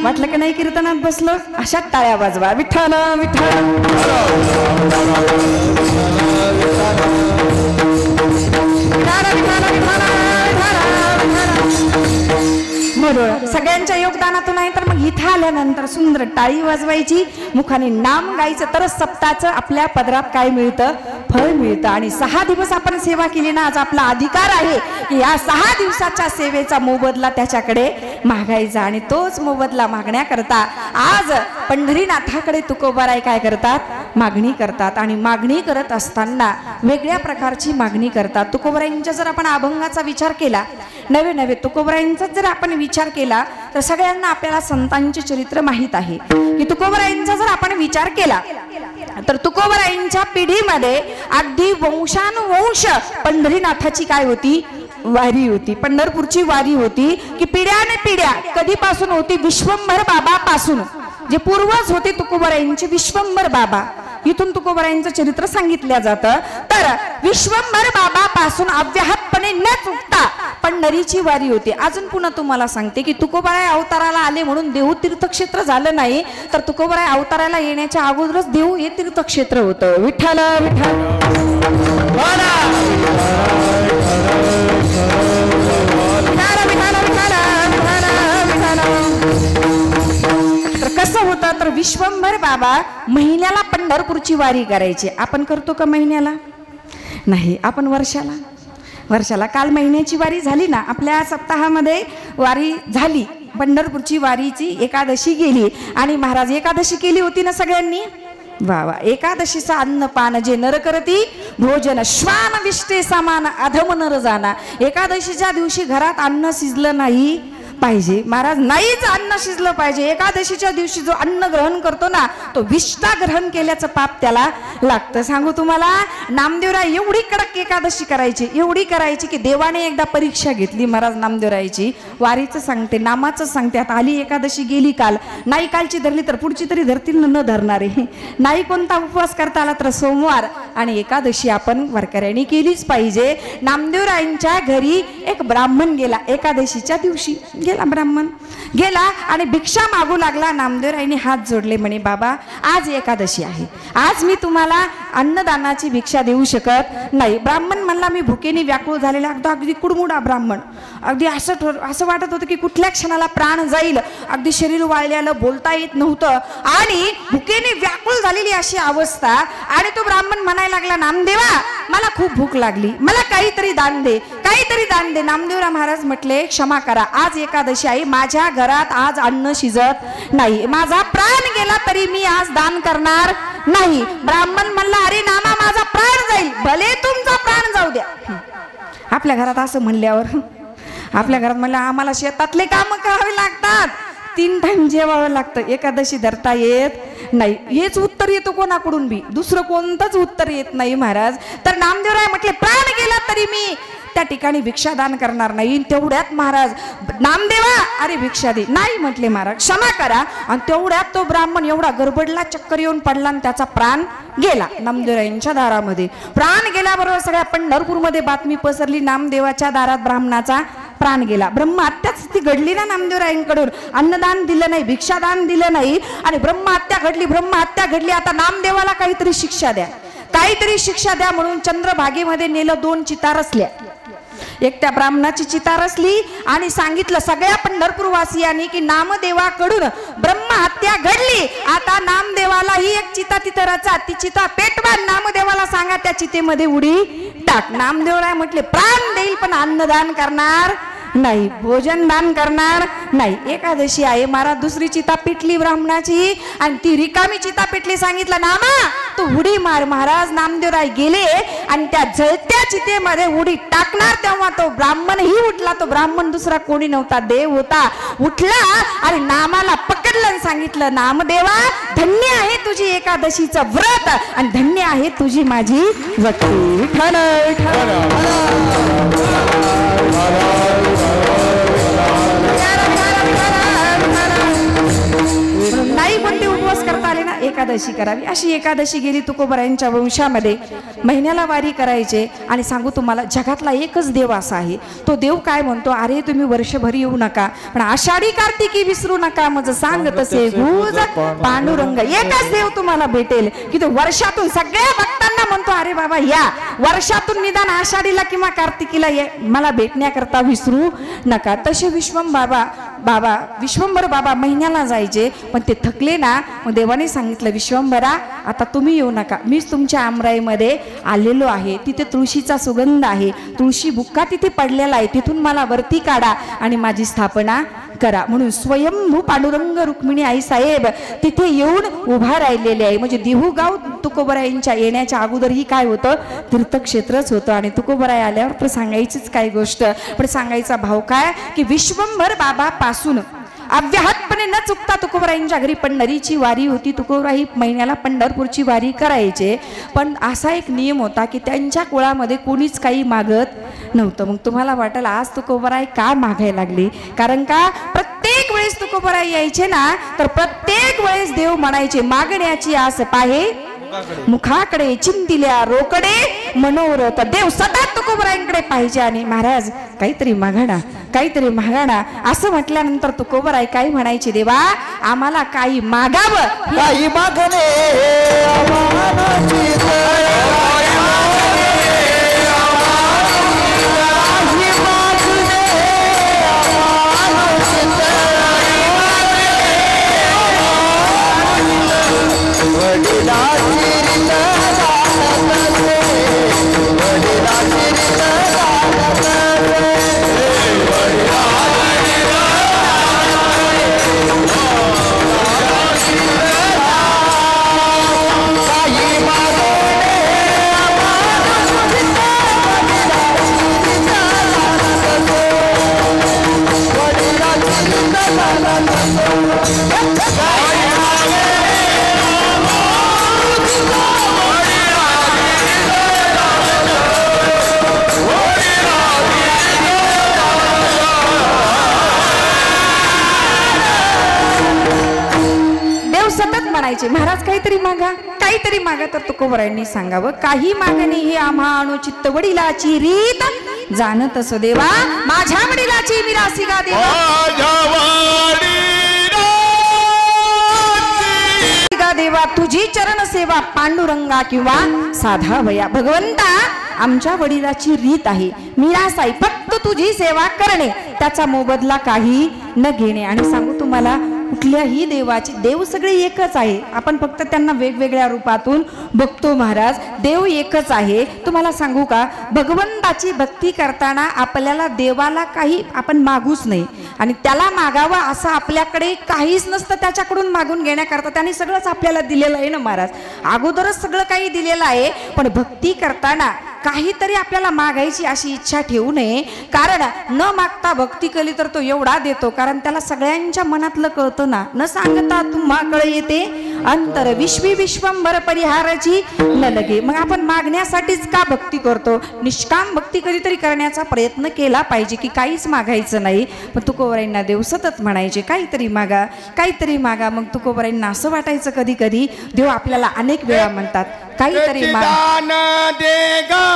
वाटलं की नाही कीर्तनात बसलो? अशात टाळ्या वाजवा. विठ्ठल विठ्ठल. म्हणून सगळ्यांच्या योगदानातून आहे तर मग इथं आल्यानंतर सुंदर टाळी वाजवायची, मुखाने नाम गायचं, तरच सप्ताचं आपल्या पदरात काय मिळतं? फळ मिळतं. आणि 6 दिवस आपण सेवा केली ना, आज आपला अधिकार आहे की या 6 दिवसाच्या सेवेचा मोबदला त्याच्याकडे मागायचा. आणि तोच मोबदला मागण्याकरता आज पंढरीनाथाकडे तुकोबाराय काय करतात? मागणी करतात. आणि मागणी करत असताना वेगळ्या प्रकारची मागणी करतात. तुकोबारायांच्या जर आपण अभंगाचा विचार केला, नवे नवे तुकोबारायांचा जर आपण विचार केला तर सगळ्यांना आपल्याला संतांचे चरित्र माहीत आहे की तुकोबारायांचा जर आपण विचार केला तर तुकोबारायांच्या पिढीमध्ये अगदी वंशानुवंश पंढरीनाथाची काय होती? वारी होती. पंढरपूरची वारी होती की पिढ्याने पिढ्या कधीपासून होती? विश्वंभर बाबा पासून. जे पूर्वज होते तुकोबारायांचे विश्वंभर बाबा, इथून तुकोबारायांचं चरित्र सांगितलं जातं. तर विश्वंभर बाबा पासून अव्याहतपणे न चुकता पंढरीची वारी होती. अजून पुन्हा तुम्हाला सांगते की तुकोबाराय अवताराला आले म्हणून देहू तीर्थक्षेत्र झालं नाही, तर तुकोबाराय अवताराला येण्याच्या अगोदरच देहू हे तीर्थक्षेत्र होतं. विठ्ठल विठ्ठल. तर कसं होतं? तर विश्वंभर बाबा महिन्याला पंढरपूरची वारी करायची. आपण करतो का महिन्याला? नाही, आपण वर्षाला काल महिन्याची वारी झाली ना, आपल्या सप्ताहामध्ये वारी झाली, पंढरपूरची वारीची एकादशी गेली आणि महाराज एकादशी केली होती ना सगळ्यांनी. वा वा. एकादशीचा अन्नपान जे नर करती भोजन श्वान विष्टे समान अधम नर जाना. एकादशीच्या दिवशी घरात अन्न शिजलं नाही पाहिजे महाराज, नाहीच अन्न शिजलं पाहिजे. एकादशीच्या दिवशी जो अन्न ग्रहण करतो ना तो विष्टा ग्रहण केल्याचं पाप त्याला लागतं. सांगू तुम्हाला, नामदेवराय एवढी कडक एकादशी करायची, एवढी करायची की देवाने एकदा परीक्षा घेतली महाराज नामदेवरायची. वारीचं सांगते, नामाचं सांगते. आता आली एकादशी, गेली काल, नाही कालची धरली तर पुढची तरी धरतील न धरणारे. नाही कोणता उपवास करता आला तर सोमवार आणि एकादशी आपण वारकऱ्यांनी केलीच पाहिजे. नामदेवरायांच्या घरी एक ब्राह्मण गेला एकादशीच्या दिवशी. गेला ब्राह्मण, गेला आणि भिक्षा मागू लागला. नामदेवरायांनी हात जोडले, म्हणे बाबा आज एकादशी आहे, आज मी तुम्हाला अन्नदानाची भिक्षा देऊ शकत नाही. ब्राह्मण म्हणला, मी भुकेने व्याकुळ झालेला, अगदी कुडमुडा ब्राह्मण, अगदी असं वाटत होतं की कुठल्या क्षणाला प्राण जाईल. अगदी शरीर वाळल्याला, बोलता येत नव्हतं आणि भुकेने व्याकुळ झालेली अशी अवस्था. आणि तो ब्राह्मण म्हणायला लागला, नामदेवा मला खूप भूक लागली, मला काहीतरी दान दे, काहीतरी दान दे. नामदेवराय महाराज म्हटले, क्षमा करा, आज एकादशी आहे, माझ्या घरात आज अन्न शिजत नाही, माझा प्राण गेला तरी मी आज दान करणार नाही. ब्राह्मण म्हणला, अरे नामा माझा प्राण जाईल, भले तुमचा प्राण जाऊ द्या. आपल्या घरात असं म्हणल्यावर, आपल्या घरात म्हणलं आम्हाला शेतातले काम करावे लागतात, 3 टाइम जेवावं लागतं, एकादशी धरता येत नाही. हेच उत्तर येतो कोणाकडून बी, दुसरं कोणतंच उत्तर येत नाही महाराज. तर नामदेवराय म्हटले, प्राण गेला तरी मी त्या ठिकाणी भिक्षादान करणार नाही. तेवढ्यात महाराज, नामदेवा अरे भिक्षा दे, नाही म्हटले महाराज, क्षमा करा. आणि तेवढ्यात तो ब्राह्मण एवढा गडबडला, चक्कर येऊन पडला आणि त्याचा प्राण गेला नामदेवरायांच्या दारामध्ये. प्राण गेल्याबरोबर सगळ्या पंढरपूरमध्ये बातमी पसरली, नामदेवाच्या दारात ब्राह्मणाचा प्राण गेला. ब्रह्महत्याच ती घडली ना नामदेवरायांकडून, अन्नदान दिलं नाही, भिक्षादान दिलं नाही आणि ब्रह्महत्या घडली. आता नामदेवाला काहीतरी शिक्षा द्या, काहीतरी शिक्षा द्या म्हणून चंद्रभागेमध्ये नेलं. 2 चिता रचल्या, एक त्या ब्राह्मणाची चिता रचली आणि सांगितलं सगळ्या पंढरपूरवासियांनी की नामदेवाकडून ब्रह्महत्या घडली. आता नामदेवाला ही एक चिता तिथं रचा, ती चिता पेटवा, नामदेवाला सांगा त्या चितेमध्ये उडी टाक. नामदेवराय म्हटले, प्राण देईल पण अन्नदान करणार नाही, भोजन दान करणार नाही. एकादशी आहे महाराज. दुसरी चिता पेटली ब्राह्मणाची आणि ती रिकामी चिता पेटली. सांगितलं, नामा तू उडी मार. महाराज नामदेवराय गेले आणि त्या जळत्या चितेमध्ये उडी टाकणार तेव्हा तो ब्राह्मणही उठला. तो ब्राह्मण दुसरा कोणी नव्हता, देव होता. उठला आणि नामाला पकडलं आणि सांगितलं, नामदेवा धन्य आहे तुझी एकादशीचं व्रत आणि धन्य आहे तुझी माझी भक्ती. नाही कोणते उपवास करता आले ना, एकादशी करावी. अशी एकादशी गेली तुकोबरायांच्या वंशामध्ये. महिन्याला वारी करायचे. आणि सांगू तुम्हाला, जगातला एकच देव असा आहे, तो देव काय म्हणतो, अरे तुम्ही वर्षभर येऊ नका पण आषाढी कार्तिकी विसरू नका, मग सांग तसे गुज पांडुरंग. एकच देव तुम्हाला भेटेल की तो वर्षातून सगळ्या भक्तांना म्हणतो, अरे बाबा या वर्षातून निदान आषाढीला किंवा कार्तिकीला मला भेटण्याकरता विसरू नका. तसे विश्वंभर बाबा महिन्याला जायचे पण ते थकले ना. मग देवाने सांगितलं, विश्वंभरा आता तुम्ही येऊ नका, मीच तुमच्या आमराईमध्ये आलेलो आहे. तिथे तुळशीचा सुगंध आहे, तुळशी बुक्का तिथे पडलेला आहे, तिथून मला वरती काढा आणि माझी स्थापना करा. म्हणून स्वयंभू पांडुरंग रुक्मिणी आई साहेब तिथे येऊन उभा राहिलेले आहे. म्हणजे देहूगाव तुकोबरायांच्या येण्याच्या अगोदरही काय होतं, तीर्थक्षेत्रच होतं. आणि तुकोबराय आल्यावर तर सांगायचीच काय गोष्ट. पण सांगायचा भाव काय की विश्वंभर बाबा पासून अव्याहतपणे न चुकता तुकोबरायांच्या घरी पंढरीची वारी होती. तुकोबराई महिन्याला पंढरपूरची वारी करायचे. पण असा एक नियम होता की त्यांच्या कुळामध्ये कोणीच काही मागत नव्हतं. मग तुम्हाला वाटेल आज तुकोबराय का मागायला लागली, कारण का प्रत्येक वेळेस तुकोबराय यायचे ना तर प्रत्येक वेळेस देव म्हणायचे, मागण्याची आस पाहे मुखाकडे, चिंतिल्या रोकडे मनोरथ. देव सतत तुकोबरायांकडे पाहिजे आणि महाराज काहीतरी मागणा, काहीतरी मागणा असं म्हटल्यानंतर तुकोबराय काय म्हणायचे, देवा आम्हाला काही मागावं, काही मागणे वडिलाची सतत म्हणायचे महाराज काहीतरी मागा तर तुकोबरायांनी सांगावं काही मागणे हे आम्हा अनुचित्त वडिलाची रीत जाणत असो देवा माझ्या वडिलाची मिरासी गा देवा तुझी चरण सेवा पांडुरंगा किंवा साधा वया भगवंता आमच्या वडिलाची रीत आहे मिरासाई फक्त तुझी सेवा करणे त्याचा मोबदला काही न घेणे आणि सांगू तुम्हाला कुठल्याही देवाची देव सगळे एकच आहे आपण फक्त त्यांना वेगवेगळ्या रूपातून बघतो महाराज देव एकच आहे तुम्हाला सांगू का भगवंताची भक्ती करताना आपल्याला देवाला काही आपण मागूच नाही आणि त्याला मागावं असं आपल्याकडे काहीच नसतं त्याच्याकडून मागून घेण्याकरता त्यांनी सगळंच आपल्याला दिलेलं आहे ना महाराज अगोदरच सगळं काही दिलेलं आहे पण भक्ती करताना काहीतरी आपल्याला मागायची अशी इच्छा ठेवू नये कारण न मागता भक्ती केली तर तो एवढा देतो कारण त्याला सगळ्यांच्या मनातलं कळतं ना न सांगता तुम्हाकडे येते अंतर विश्वी विश्वंभर परिहाराची न लगे मग आपण मागण्यासाठीच का भक्ती करतो निष्काम भक्ती कधीतरी करण्याचा प्रयत्न केला पाहिजे की काहीच मागायचं नाही पण तुकोबरायांना देव सतत म्हणायचे काहीतरी मागा मग तुकोबरायांना असं वाटायचं कधी कधी देव आपल्याला अनेक वेळा म्हणतात काहीतरी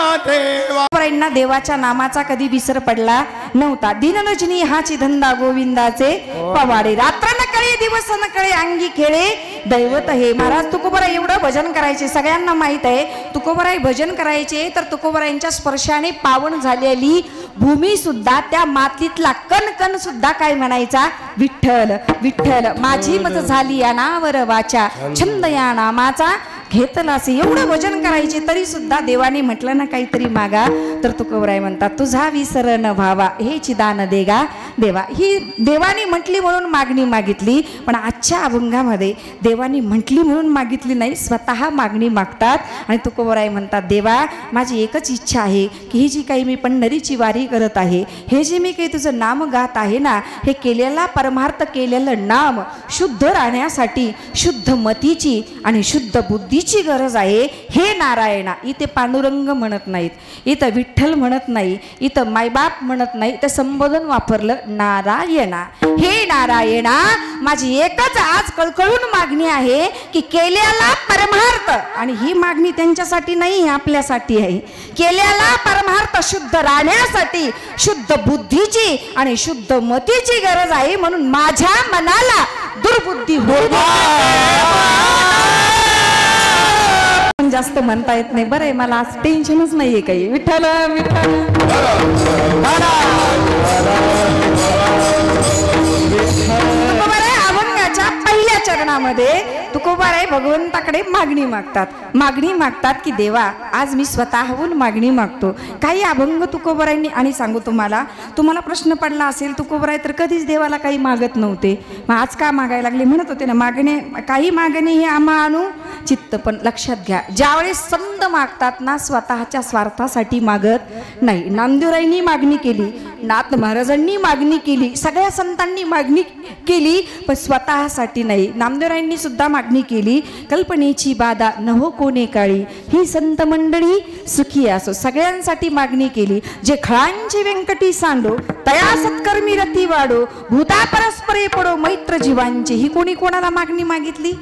तुकोबरायांना देवाच्या नामाचा कधी विसर पडला नव्हता दिनरजनी हाची धंदा गोविंदाचे पवाडे रात्र न कळे दिवस न कळे अंगी खेळे दैवत हे महाराज तुकोबराय एवढं भजन करायचे सगळ्यांना माहित आहे तुकोबराय भजन करायचे तर तुकोबरायांच्या स्पर्शाने पावन झालेली भूमी सुद्धा त्या मातीतला कण कण सुद्धा काय म्हणायचा विठ्ठल विठ्ठल माझी मत झाली या नावर वाचा छंद या नामाचा घेतला असे एवढं भजन करायचे तरी सुद्धा देवाने म्हटलं ना काहीतरी मागा तर तुकोबराय म्हणतात तुझा विसर न व्हावा हे चिदान देगा देवा ही देवाने म्हटली म्हणून मागणी मागितली पण आजच्या अभंगामध्ये देवाने म्हटली म्हणून मागितली नाही स्वतः मागणी मागतात आणि तुकोबराय म्हणतात देवा माझी एकच इच्छा आहे की ही जी काही मी पंढरीची वारी करत आहे हे जे मी काही तुझं नाम गात आहे ना हे केलेला परमार्थ केलेलं नाम शुद्ध राहण्यासाठी शुद्ध मतीची आणि शुद्ध बुद्धीची गरज आहे हे नारायणा इथे पांडुरंग म्हणत नाहीत इथं विठ्ठल म्हणत नाही इथं मायबाप म्हणत नाही ते संबोधन वापरलं नारायणा हे नारायणा माझी एकच आज कळकळून मागणी आहे की केलेला परमार्थ आणि ही मागणी त्यांच्यासाठी नाही आपल्यासाठी आहे केलेला परमार्थ शुद्ध राहण्यासाठी शुद्ध बुद्धीची आणि शुद्ध मतीची गरज आहे म्हणून माझ्या मनाला दुर्बुद्धी जास्त म्हणता येत नाही बरं आहे मला आज टेन्शनच नाहीये काही विठ्ठल अभंगाच्या पहिल्या चरणामध्ये तुकोबाराय भगवंताकडे मागणी मागतात की देवा आज मी स्वतःहून मागणी मागतो काही अभंग तुकोबारायांनी आणि सांगू तुम्हाला प्रश्न पडला असेल तुकोबाराय तर कधीच देवाला काही मागत नव्हते मग आज का मागायला लागले म्हणत होते ना काही मागणी हे आम्हा आणू चित्त पण लक्षात घ्या ज्यावेळेस संत मागतात ना स्वतःच्या स्वार्थासाठी मागत नाही नामदेवरायांनी मागणी केली नाथ महाराजांनी मागणी केली सगळ्या संतांनी मागणी केली पण स्वतःसाठी नाही नामदेवरायांनी सुद्धा मागणी केली कल्पनेची बाधा नहो कोणे काळी ही संत मंडळी सुखी असो सगळ्यांसाठी मागणी केली जे खळांची व्यंकटी सांडो तया सत्कर्मी रती वाढो भूता परस्परे पडो मैत्र जीवांची ही कोणी कोणाला मागणी मागितली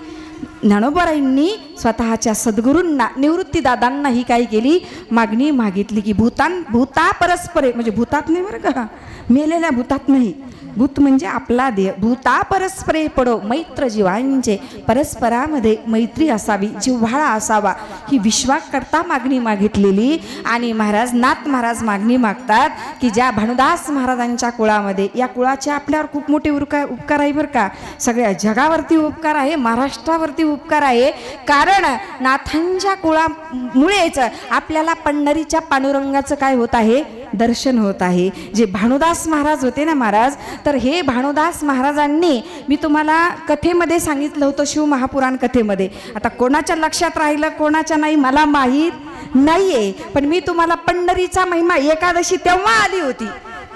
ज्ञानोबारायांनी स्वतःच्या सद्गुरूंना निवृत्तीदादांना ही काय केली मागणी मागितली की भूता परस्परे म्हणजे भूतात नाही बरं का मेलेल्या भूतात नाही भूत म्हणजे आपला देह भूता परस्परे पडो मैत्र जीवांचे परस्परामध्ये मैत्री असावी जिव्हाळा असावा ही विश्वाकरता मागणी मागितलेली आणि नाथ महाराज मागणी मागतात की ज्या भानुदास महाराजांच्या कुळामध्ये या कुळाचे आपल्यावर खूप मोठे उपकार आहे बरं का सगळ्या जगावरती उपकार आहे महाराष्ट्रावरती उपकार आहे कारण नाथांच्या कुळामुळेच आपल्याला पंढरीच्या पांडुरंगाचं काय होत आहे दर्शन होत आहे जे भानुदास महाराज होते ना महाराज तर हे भानुदास महाराजांनी मी तुम्हाला कथेमध्ये सांगितलं होतं शिव महापुराण कथेमध्ये आता कोणाच्या लक्षात राहिलं कोणाच्या नाही मला माहीत नाहीये पण मी तुम्हाला पंढरीचा महिमा एकादशी तेव्हा आली होती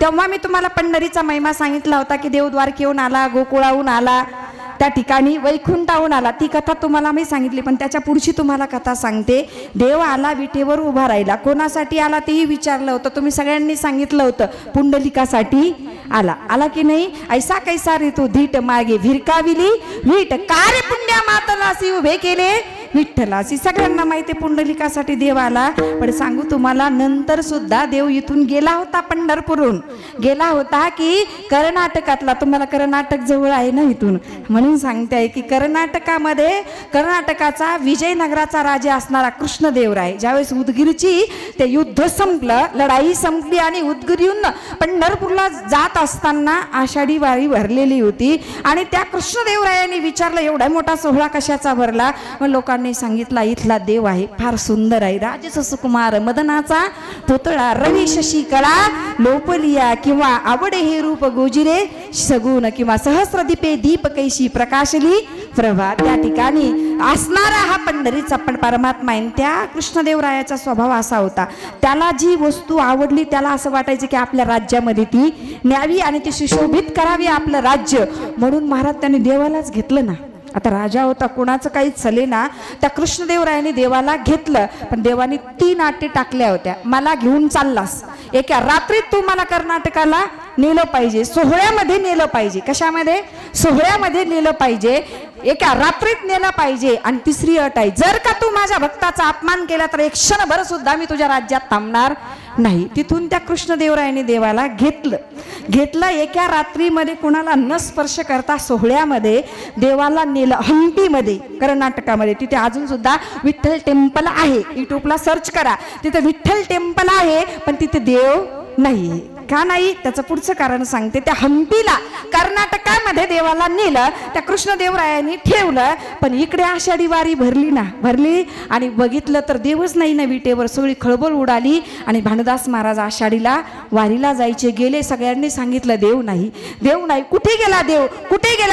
तेव्हा मी तुम्हाला पंढरीचा महिमा सांगितला होता की देव द्वारकेहून आला, गोकुळाहून आला, त्या ठिकाणी वैकुंठाहून आला. ती कथा तुम्हाला मी सांगितली. पण त्याच्या पुढची तुम्हाला कथा सांगते. देव आला, विटेवर उभा राहिला. कोणासाठी आला तेही विचारलं होतं. तुम्ही सगळ्यांनी सांगितलं होतं पुंडलिकासाठी आला. आला की नाही? ऐसा कैसा रे तू धीट मागे भिरकाविली वीट, कार्य पुण्या मातलासी उभे केले विठ्ठलासी. सगळ्यांना माहिती पुंडलिकासाठी देव आला. पण सांगू तुम्हाला, नंतर सुद्धा देव इथून गेला होता, पंढरपूरहून गेला होता की कर्नाटकातला. तुम्हाला कर्नाटक जवळ आहे ना इथून, म्हणून सांगते की कर्नाटकामध्ये कर्नाटकाचा विजयनगराचा राजा असणारा कृष्णदेवराय ज्यावेळेस उदगीरची ते युद्ध संपलं, लढाई संपली आणि उदगीरहून पंढरपूरला जात असताना आषाढी वारी भरलेली होती. आणि त्या कृष्णदेवरायाने विचारलं, एवढा मोठा सोहळा कशाचा भरला? मग लोकांनी सांगितला, इथला देव आहे, फार सुंदर आहे, राजस सुकुमार मदनाचा पुतळा, रवी शशी कळा लोपलिया, किंवा आवडे हे रूप गोजिरे सगुण, किंवा सहस्रदीपे दीप कैशी प्रकाशली प्रभा. त्या ठिकाणी असणारा हा पंढरीचा पण परमात्मा आहे. त्या कृष्णदेवरायाचा स्वभाव असा होता, त्याला जी वस्तू आवडली त्याला असं वाटायचं की आपल्या राज्यामध्ये ती न्यावी आणि ती सुशोभित करावी आपलं राज्य. म्हणून महाराज त्यांनी देवालाच घेतलं ना. आता राजा होता, कोणाचं काही चले ना, त्या कृष्णदेवरायाने देवाला घेतलं. पण देवाने 3 अटी टाकल्या होत्या. मला घेऊन चाललास, एका रात्रीत तू मला कर्नाटकाला नेलं पाहिजे, सोहळ्यामध्ये नेलं पाहिजे. कशामध्ये? सोहळ्यामध्ये नेलं पाहिजे, एका रात्रीत नेलं पाहिजे. आणि तिसरी अट आहे, जर का तू माझ्या भक्ताचा अपमान केला तर एक क्षणभर सुद्धा मी तुझ्या राज्यात थांबणार नाही. तिथून त्या कृष्णदेवरायाने देवाला घेतलं. एका रात्रीमध्ये कोणाला न स्पर्श करता सोहळ्यामध्ये देवाला नेलं. हंपीमध्ये, कर्नाटकामध्ये, तिथे अजून सुद्धा विठ्ठल टेम्पल आहे. युट्यूबला सर्च करा, तिथे विठ्ठल टेम्पल आहे, पण तिथे देव नाही. का नाही? त्याचं पुढचं कारण सांगते. त्या हंपीला कर्नाटकामध्ये देवाला नेलं, त्या कृष्णदेवरायांनी ठेवलं. पण इकडे आषाढी वारी भरली आणि बघितलं तर देवच नाही ना विटेवर. सगळी खळबळ उडाली आणि भानुदास महाराज आषाढीला वारीला जायचे. गेले, सगळ्यांनी सांगितलं देव नाही. कुठे गेला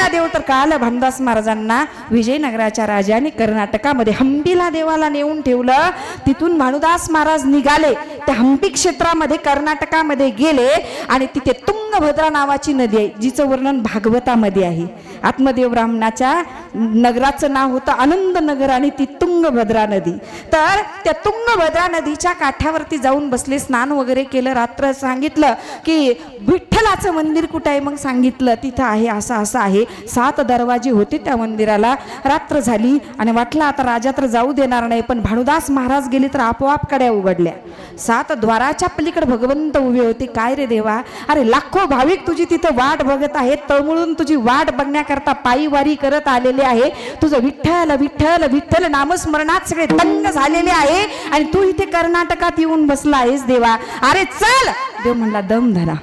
देव? तर कळालं भानुदास महाराजांना विजयनगराच्या राजाने कर्नाटकामध्ये हंपीला देवाला नेऊन ठेवलं. तिथून भानुदास महाराज निघाले, त्या हंपी क्षेत्रामध्ये कर्नाटकामध्ये गेले. आणि तिथे तुंगभद्रा नावाची नदी आहे, जिचं वर्णन भागवतामध्ये आहे. आत्मदेव ब्राह्मणाच्या नगराचं नाव होतं आनंदनगर आणि ती तुंगभद्रा नदी. तर त्या तुंगभद्रा नदीच्या काठावरती जाऊन बसले, स्नान वगैरे केलं. रात्र सांगितलं की विठ्ठलाचं मंदिर कुठं आहे? मग सांगितलं तिथं आहे, असं आहे. 7 दरवाजे होते त्या मंदिराला. रात्र झाली आणि वाटलं आता राजा तर जाऊ देणार नाही, पण भानुदास महाराज गेले तर आपोआप कड्या उघडल्या. 7 द्वाराच्या पलीकडे भगवंत उभे होते. काय रे देवा? अरे लाखो भाविक तुझी तिथं वाट बघत आहेत, तळमळून तुझी वाट बघण्याकरता पायी वारी करत आलेले आहे. तुझं विठ्ठल विठ्ठल विठ्ठल नामस्मरणात सगळे दंग झालेले आहे आणि तू इथे कर्नाटकात येऊन बसला आहेस देवा. अरे चल. देव म्हणला, दम धरा,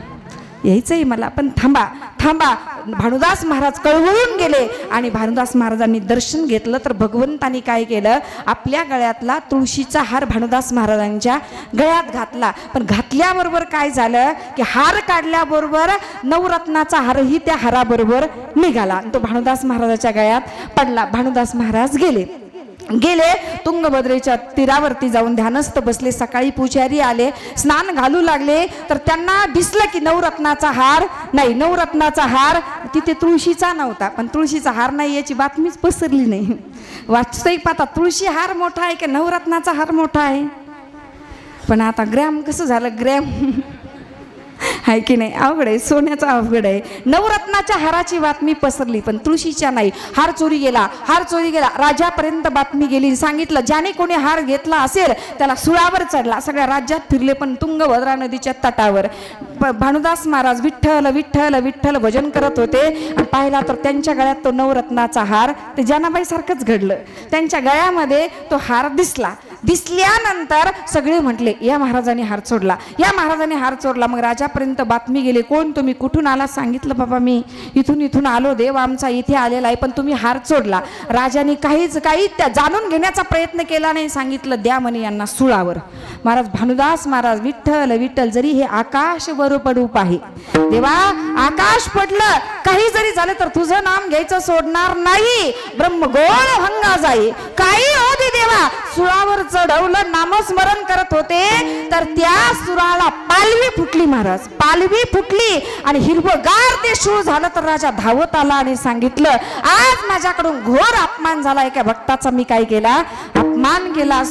यायचंय मला, पण थांबा. भानुदास महाराज कळवळून गेले आणि भानुदास महाराजांनी दर्शन घेतलं. तर भगवंतांनी काय केलं? आपल्या गळ्यातला तुळशीचा हार भानुदास महाराजांच्या गळ्यात घातला. पण घातल्याबरोबर काय झालं की हार काढल्याबरोबर नवरत्नाचा हारही त्या हाराबरोबर निघाला. तो भानुदास महाराजाच्या गळ्यात पडला. भानुदास महाराज गेले तुंगभद्रेच्या तीरावरती जाऊन ध्यानस्थ बसले. सकाळी पुजारी आले, स्नान घालू लागले. तर त्यांना दिसलं की नवरत्नाचा हार तिथे तुळशीचा नव्हता. पण तुळशीचा हार नाही याची बातमीच पसरली नाही. वास्तविक पाहता तुळशी हार मोठा आहे की नवरत्नाचा हार मोठा आहे? पण आता ग्रॅम कसं झालं, ग्रॅम आहे की नाही? अवघड आहे, सोन्याचा अवघड आहे. नवरत्नाच्या हाराची बातमी पसरली पण तुळशीच्या नाही. हार चोरी गेला. राजापर्यंत बातमी गेली. सांगितलं ज्याने कोणी हार घेतला असेल त्याला सुळावर चढला. सगळ्या राज्यात फिरले पण तुंगभद्रा नदीच्या तटावर भानुदास महाराज विठ्ठल विठ्ठल विठ्ठल भजन करत होते. आणि पाहिला तर त्यांच्या गळ्यात तो नवरत्नाचा हार, ते जनाबाई सारखंच घडलं. त्यांच्या गळ्यामध्ये तो हार दिसल्यानंतर सगळे म्हटले या महाराजांनी हार चोरला. मग राजापर्यंत बातमी गेली, कोण तुम्ही, कुठून आला? सांगितलं बाबा मी इथून आलो, देव आमचा इथे आलेला आहे, पण तुम्ही हार चोरला. राजाने काही त्या जाणून घेण्याचा प्रयत्न केला नाही. सांगितलं द्या म्हणे यांना सुळावर. महाराज भानुदास महाराज विठ्ठल विठ्ठल, जरी हे आकाश वर पडू पाहे देवा, आकाश पडलं काही जरी झालं तर तुझं नाम घ्यायचं सोडणार नाही. ब्रह्मगोळ भंगा जाई काही हो दे देवा, सुळावर चढवलं, नामस्मरण करत होते, तर त्या सुराला पालवी फुटली महाराज, पालवी फुटली आणि हिरवगार ते शूळ झालं. तर राजा धावत आला आणि सांगितलं, आज माझ्याकडून घोर अपमान झाला. एका भक्ताचा मी काय केला, अपमान केला.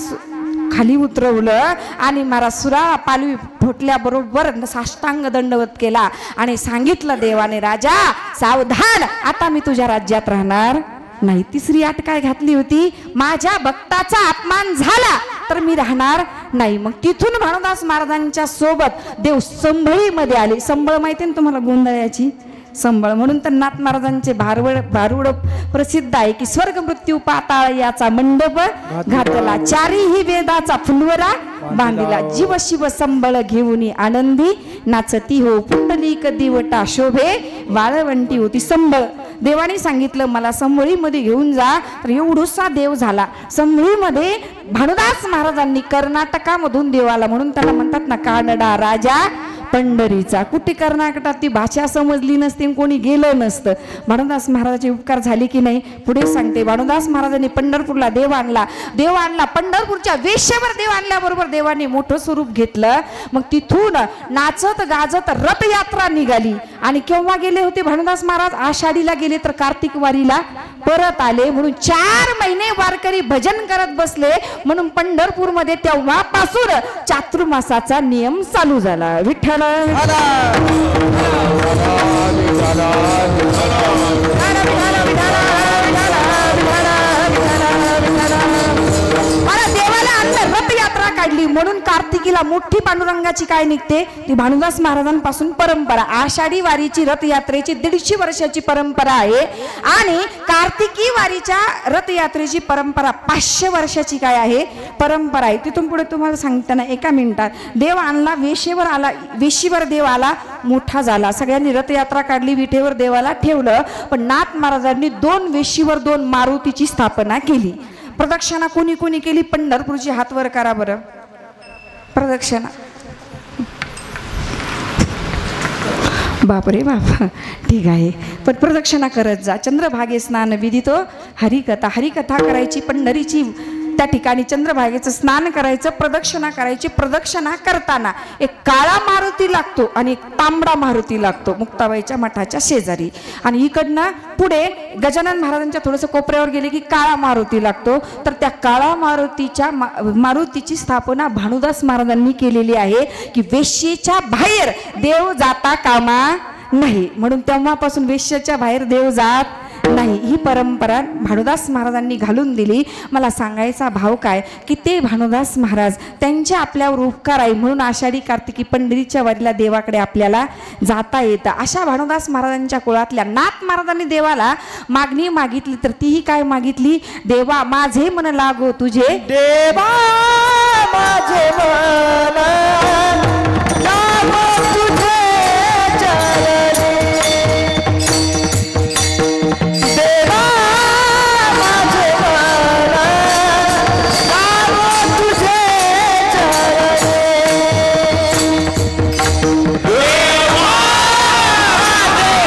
खाली उतरवलं आणि महाराज सुराळा पालवी फुटल्याबरोबर साष्टांग दंडवत केला आणि सांगितलं देवाने, राजा सावधान, आता मी तुझ्या राज्यात राहणार नाही. तिसरी अट काय घातली होती, माझ्या भक्ताचा अपमान झाला तर मी राहणार नाही. मग तिथून भानुदास महाराजांच्या सोबत देव संभळीमध्ये आले. संभळ माहिती ना तुम्हाला, गोंधळ्याची संबळ. म्हणून तर नाथ महाराजांचे भारुड प्रसिद्ध आहे की स्वर्ग मृत्यू पाताळ याचा मंडप घातला, चारीही वेदाचा फुलवरा बांधिला, जीव शिव संबळ घेऊन आनंदी नाचती हो, पुंडलिक दिवटा शोभे वाळवंटी होती. संबळ देवाने सांगितलं मला संभळीमध्ये घेऊन जा. तर एवढूसा देव झाला. संभळीमध्ये भानुदास महाराजांनी कर्नाटकामधून देवाला, म्हणून त्याला म्हणतात ना कानडा राजा पंढरीचा. कुठे कर्नाटकात ती भाषा समजली नसती, कोणी गेलं नसतं. भानुदास महाराजाचे उपकार झाले की नाही पुढे सांगते. भानुदास महाराजांनी पंढरपूरला देव आणला, देव आणला. पंढरपूरच्या वेश्येवर देव आणल्याबरोबर देवाने मोठं स्वरूप घेतलं. मग तिथून नाचत गाजत रथयात्रा निघाली. आणि केव्हा गेले होते भानुदास महाराज, आषाढीला गेले तर कार्तिक वारीला परत आले. म्हणून 4 महिने वारकरी भजन करत बसले. म्हणून पंढरपूरमध्ये तेव्हापासून चातुर्मासाचा नियम चालू झाला. विठ्ठल देवाला आणलं, रथयात्रा काढली. म्हणून कार्तिकीला मोठी पांडुरंगाची काय निघते, ती भानुदास महाराजांपासून परंपरा. आषाढी वारीची रथयात्रेची 150 वर्षाची परंपरा आहे आणि कार्तिकी वारीच्या रथयात्रेची परंपरा 500 वर्षाची काय आहे परंपरा आहे. तिथून पुढे तुम्हाला सांगताना एका मिनिटात देव आणला, वेशीवर आला, वेशीवर देव आला, मोठा झाला. सगळ्यांनी रथयात्रा काढली, विठेवर देवाला ठेवलं. पण नाथ महाराजांनी 2 वेशीवर 2 मारुतीची स्थापना केली. प्रदक्षिणा कोणी कोणी केली, पंढरपूरची हातवर करा बरं प्रदक्षिणा. बापरे बाप, ठीक आहे. पण प्रदक्षिणा करत जा. चंद्रभागे स्नान विधितो हरिकथा, हरिकथा करायची पंढरीची. त्या ठिकाणी चंद्रभागेचं स्नान करायचं, प्रदक्षिणा करायची. प्रदक्षिणा करताना एक काळा मारुती लागतो आणि एक तांबडा मारुती लागतो मुक्ताबाईच्या मठाच्या शेजारी. आणि इकडनं पुढे गजानन महाराजांच्या थोडंसं कोपऱ्यावर गेले की काळा मारुती लागतो. तर त्या काळा मारुतीची स्थापना भानुदास महाराजांनी केलेली आहे की वेश्येच्या बाहेर देव जाता कामा नाही. म्हणून तेव्हापासून वेश्येच्या बाहेर देव जात नाही. ही परंपरा भानुदास महाराजांनी घालून दिली. मला सांगायचा भाव काय की ते भानुदास महाराज त्यांच्या आपल्यावर उपकार आहे म्हणून आषाढी कार्तिकी पंढरीच्या वारीला देवाकडे आपल्याला जाता येतं. अशा भानुदास महाराजांच्या कुळातल्या नाथ महाराजांनी देवाला मागणी मागितली. तर तीही काय मागितली, देवा माझे मन लागो तुझे, देवा माझे मन लागो तुझे चरणी, देवा माझे मन लागो तुझे चरणी, देवा माझे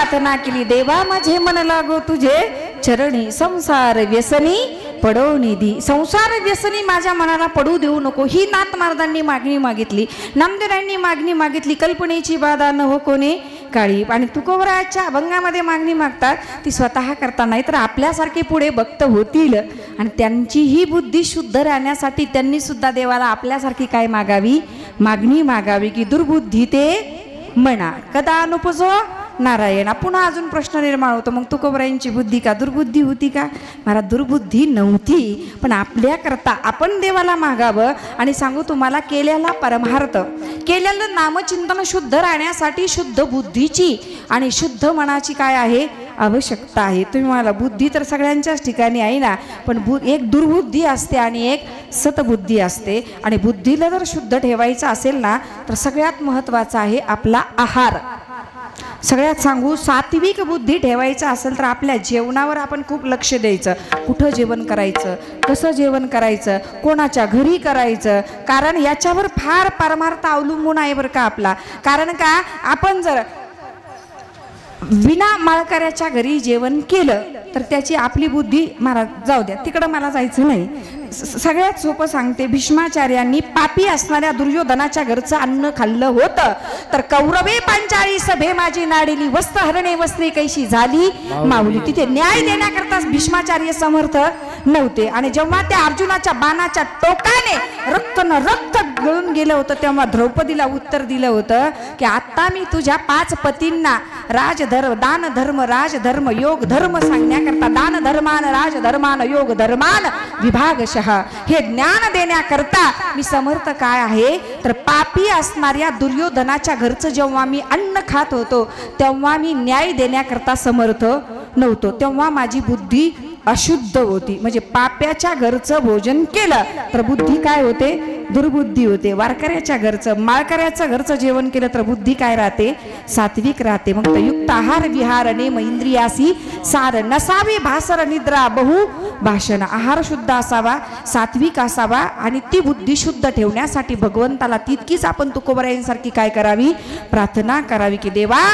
प्रार्थना केली, देवा माझे मन लागो तुझे चरणी, संसार व्यसनी पडो निधी. संसार व्यसनी माझ्या मनाला पडू देऊ नको, ही नाथ महाराजांनी मागणी मागितली, नामदेवांनी मागणी मागितली. कल्पनेची बाधा न हो कोणी काळी. आणि तुकोबराच्या अभंगामध्ये मागणी मागतात ती स्वतः करता नाही तर आपल्यासारखे पुढे भक्त होतील आणि त्यांची ही बुद्धी शुद्ध राहण्यासाठी त्यांनी सुद्धा देवाला आपल्यासारखी काय मागावी, मागणी मागावी की दुर्बुद्धी ते म्हणा कदा अनुपजो नारायणा. पुन्हा अजून प्रश्न निर्माण होतो, मग तुकोबरायांची बुद्धी का दुर्बुद्धी होती का? मला दुर्बुद्धी नव्हती, पण आपल्याकरता आपण देवाला मागावं. आणि सांगू तुम्हाला, केलेला परमार्थ, केलेलं नामचिंतन शुद्ध राहण्यासाठी शुद्ध बुद्धीची आणि शुद्ध मनाची काय आहे, आवश्यकता आहे. तुम्ही मला बुद्धी तर सगळ्यांच्याच ठिकाणी आहे ना, पण एक दुर्बुद्धी असते आणि एक सतबुद्धी असते. आणि बुद्धीला जर शुद्ध ठेवायचं असेल ना तर सगळ्यात महत्त्वाचा आहे आपला आहार. सगळ्यात सांगू, सात्विक बुद्धी ठेवायचं असेल तर आपल्या जेवणावर आपण खूप लक्ष द्यायचं. कुठं जेवण करायचं, कसं जेवण करायचं, कोणाच्या घरी करायचं, कारण याच्यावर फार परमार्थ अवलंबून आहे बरं का आपला. कारण का, आपण जर विना माळकऱ्याच्या घरी जेवण केलं तर त्याची आपली बुद्धी, महाराज जाऊ द्या तिकडं मला जायचं नाही. सगळ्यात सोपं सांगते, भीष्माचार्यांनी पापी असणाऱ्या दुर्योधनाच्या घरचं अन्न खाल्लं होतं तर कौरवे पांचाळी सभे माझी नाडिली, वस्त्र हरणे वस्त्रे कैशी झाली माऊली. तिथे न्याय देण्याकरताच भीष्माचार्य समर्थ नव्हते. आणि जेव्हा त्या अर्जुनाच्या बाणाच्या टोकाने रक्त न रक्त गळून गेलं होतं तेव्हा द्रौपदीला उत्तर दिलं होतं की आता मी तुझ्या 5 पतींना राजधर्म, दान धर्म, राजधर्म, योग धर्म सांगण्याकरता, दान धर्मान राजधर्मान योग धर्मान विभागशः हे ज्ञान देण्याकरता मी समर्थ काय आहे तर पापी असणाऱ्या दुर्योधनाच्या घरचं जेव्हा मी अन्न खात होतो तेव्हा मी न्याय देण्याकरता समर्थ नव्हतो, तेव्हा माझी बुद्धी अशुद्ध होती. म्हणजे पाप्याच्या घरचं भोजन केलं तर बुद्धी काय होते, दुर्बुद्धी होते. वारकऱ्याच्या घरचं, माळकऱ्याचं घरचं जेवण केलं तर बुद्धी काय राहते, सात्विक राहते. मग युक्त आहार विहार नेम इंद्रियासी सार नसावे भासर निद्रा बहु भाषण. आहार शुद्ध असावा, सात्विक असावा आणि ती बुद्धी शुद्ध ठेवण्यासाठी भगवंताला तितकीच आपण तुकोबरायांसारखी काय करावी, प्रार्थना करावी की देवा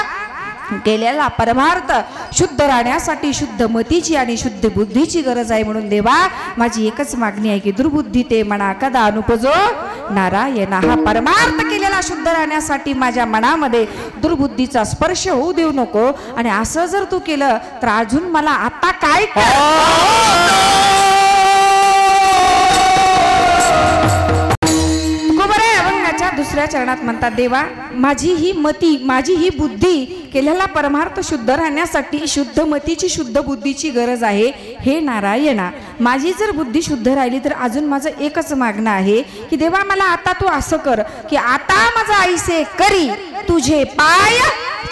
केलेला परमार्थ शुद्ध राहण्यासाठी शुद्ध मतीची आणि शुद्ध बुद्धीची गरज आहे. म्हणून देवा माझी एकच मागणी आहे की दुर्बुद्धी ते म्हणा कदा अनुपजो नारायणा. हा परमार्थ केलेला शुद्ध राहण्यासाठी माझ्या मनामध्ये दुर्बुद्धीचा स्पर्श होऊ देऊ नको. आणि असं जर तू केलं तर अजून मला आता काय दुसऱ्या चरणात म्हणतात, देवा माझी ही मती, माझी ही बुद्धी, केलेला परमार्थ शुद्ध राहण्यासाठी शुद्ध मतीची शुद्ध बुद्धीची गरज आहे. हे नारायणा, माझी जर बुद्धी शुद्ध राहिली तर अजून माझं एकच मागणं आहे की देवा मला आता तू असं कर की आता माझा ऐसे करी तुझे पाय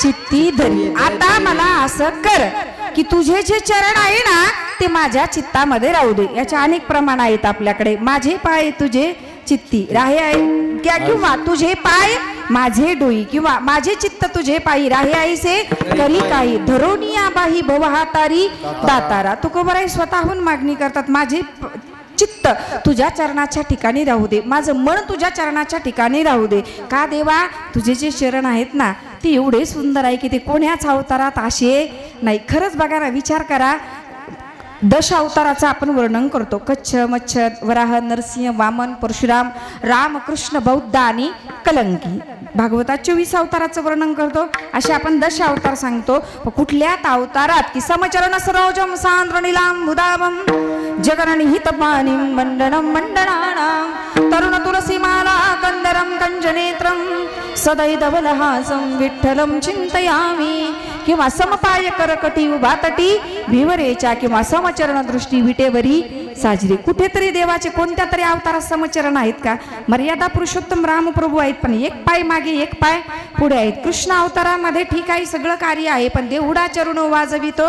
चित्ती धरी. आता मला असं कर की तुझे जे चरण आहे ना ते माझ्या चित्तामध्ये राहू दे. याच्या अनेक प्रमाण आहेत आपल्याकडे. माझे पाय तुझे चित्ती राहे आहे किंवा तुझे पाय माझे डोई किंवा माझे चित्त तुझे पायी राहे ऐसे करी काही धरोनिया बाही भवहातारी दातारा. तुकोबराय स्वतःहून मागणी करतात, माझे चित्त तुझ्या चरणाच्या ठिकाणी राहू दे, माझं मन तुझ्या चरणाच्या ठिकाणी राहू दे. का देवा, तुझे जे चरण आहेत ना ते एवढे सुंदर आहे की ते कोण्याच अवतारात असे नाही. खरंच बघा ना, विचार करा, 10 अवताराचं आपण वर्णन करतो. कच्छ, मच्छ, वराह, नरसिंह, वामन, परशुराम, राम, कृष्ण, बौद्ध आणि कलंकी. भागवतात 24 अवताराचं वर्णन करतो. असे आपण 10 अवतार सांगतो. कुठल्यात अवतारात की समचरण सरोजम सांद्र निलाम मुदावम जगननिहित पाणिं मंडनम मंडनानां तरुण तुलसीमाला कंदरम कंजनेत्रम सदैधवलहासं विठ्ठलं चिंतयामि. किंवा समपाय करकटी उभा तटी भिवरेच्या किंवा समचरण दृष्टी विटेवरी साजरी. कुठेतरी देवाचे कोणत्या तरी अवतारात समचरण आहेत का? मर्यादा पुरुषोत्तम रामप्रभू आहेत पण एक पाय मागे एक पाय पुढे आहेत. कृष्ण अवतारामध्ये ठीक आहे, सगळं कार्य आहे, पण देवडा चरण वाजवितो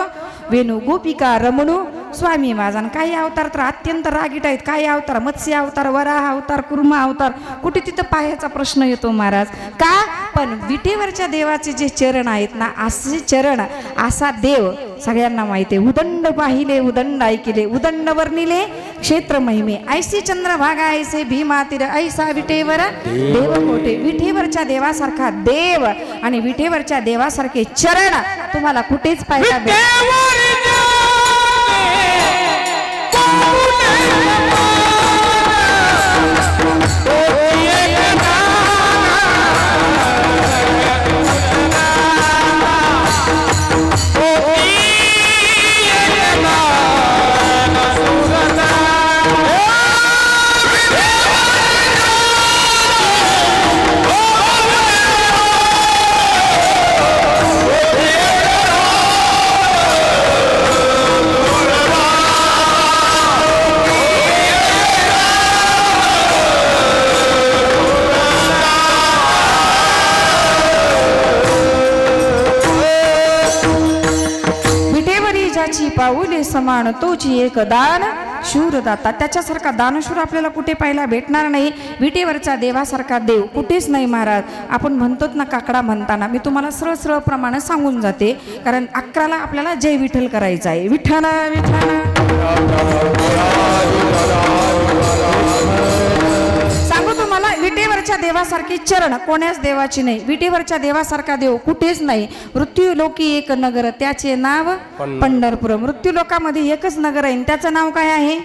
वेणू गोपिका रमणू स्वामी माझा. काही अवतार तर अत्यंत रागीट आहेत. काही अवतार मत्स्य अवतार, वराह अवतार, कुर्मा अवतार, कुठे तिथं पायाचा प्रश्न येतो महाराज. का? पण विटेवरच्या देवाचे जे चरण आहेत ना, असे चरण, असा देव सगळ्यांना माहिती आहे. उदंड पाहिले उदंड ऐकिले उदंड वर्णिले क्षेत्र महिमे ऐसी चंद्रभागा ऐसे भीमा तीर ऐसा विटेवर देव मोठे. विठेवरच्या देवासारखा देव आणि विठेवरच्या देवासारखे चरण तुम्हाला कुठेच पाहायला भेटत. पाऊले समान तोची एक दान शूरदाता. त्याच्यासारखा दानशूर आपल्याला कुठे पाहायला भेटणार नाही. विटेवरचा देवासारखा देव कुठेच नाही महाराज. आपण म्हणतोत ना काकडा म्हणताना मी तुम्हाला सरळ सरळ प्रमाणे सांगून जाते, कारण 11ला आपल्याला जय विठ्ठल करायचं आहे. विठ्ठल विठ्ठल सांगू तुम्हाला, विटेवरच्या देवासारखे चरण कोण्याच देवाची नाही. विटेवरच्या देवासारखा देव कुठेच नाही. मृत्यू लोकी एक नगर त्याचे नाव पंढरपूर. मृत्यू लोकामध्ये एकच नगर आहे, त्याचं नाव काय आहे?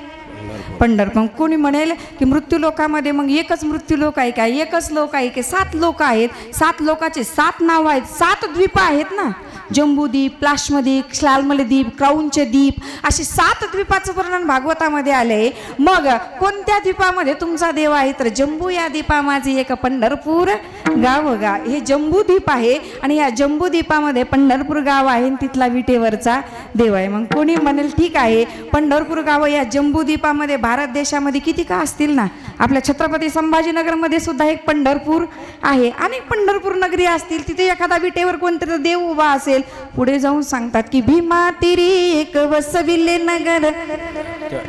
पंढरपूर. कोणी म्हणेल की मृत्यू लोकामध्ये मग एकच मृत्यू लोक आहे का? एकच लोक आहे की 7 लोक आहेत? 7 लोकाचे 7 नाव आहेत, 7 द्वीप आहेत ना. जम्बूद्वीप, प्लाश्मद्वीप, श्लालमलद्वीप, क्रौंच द्वीप असे 7 द्वीपाचं वर्णन भागवतामध्ये आले. मग कोणत्या द्वीपामध्ये तुमचा देव आहे? तर जम्बू या द्वीपामध्ये एक पंढरपूर गाव हे जम्बू द्वीप आहे आणि या जम्बू द्वीपामध्ये पंढरपूर गाव आहे, तिथला विटेवरचा देव आहे. मग कोणी म्हणेल ठीक आहे, पंढरपूर गाव या जम्बू द्वीपामध्ये भारत देशामध्ये किती का असतील ना. आपल्या छत्रपती संभाजीनगरमध्ये सुद्धा एक पंढरपूर आहे, अनेक पंढरपूर नगरी असतील. तिथे एखादा विटेवर कोणतरी देव उभा असेल. पुढे जाऊन सांगतात की भीमा तिरी एक वसविले नगर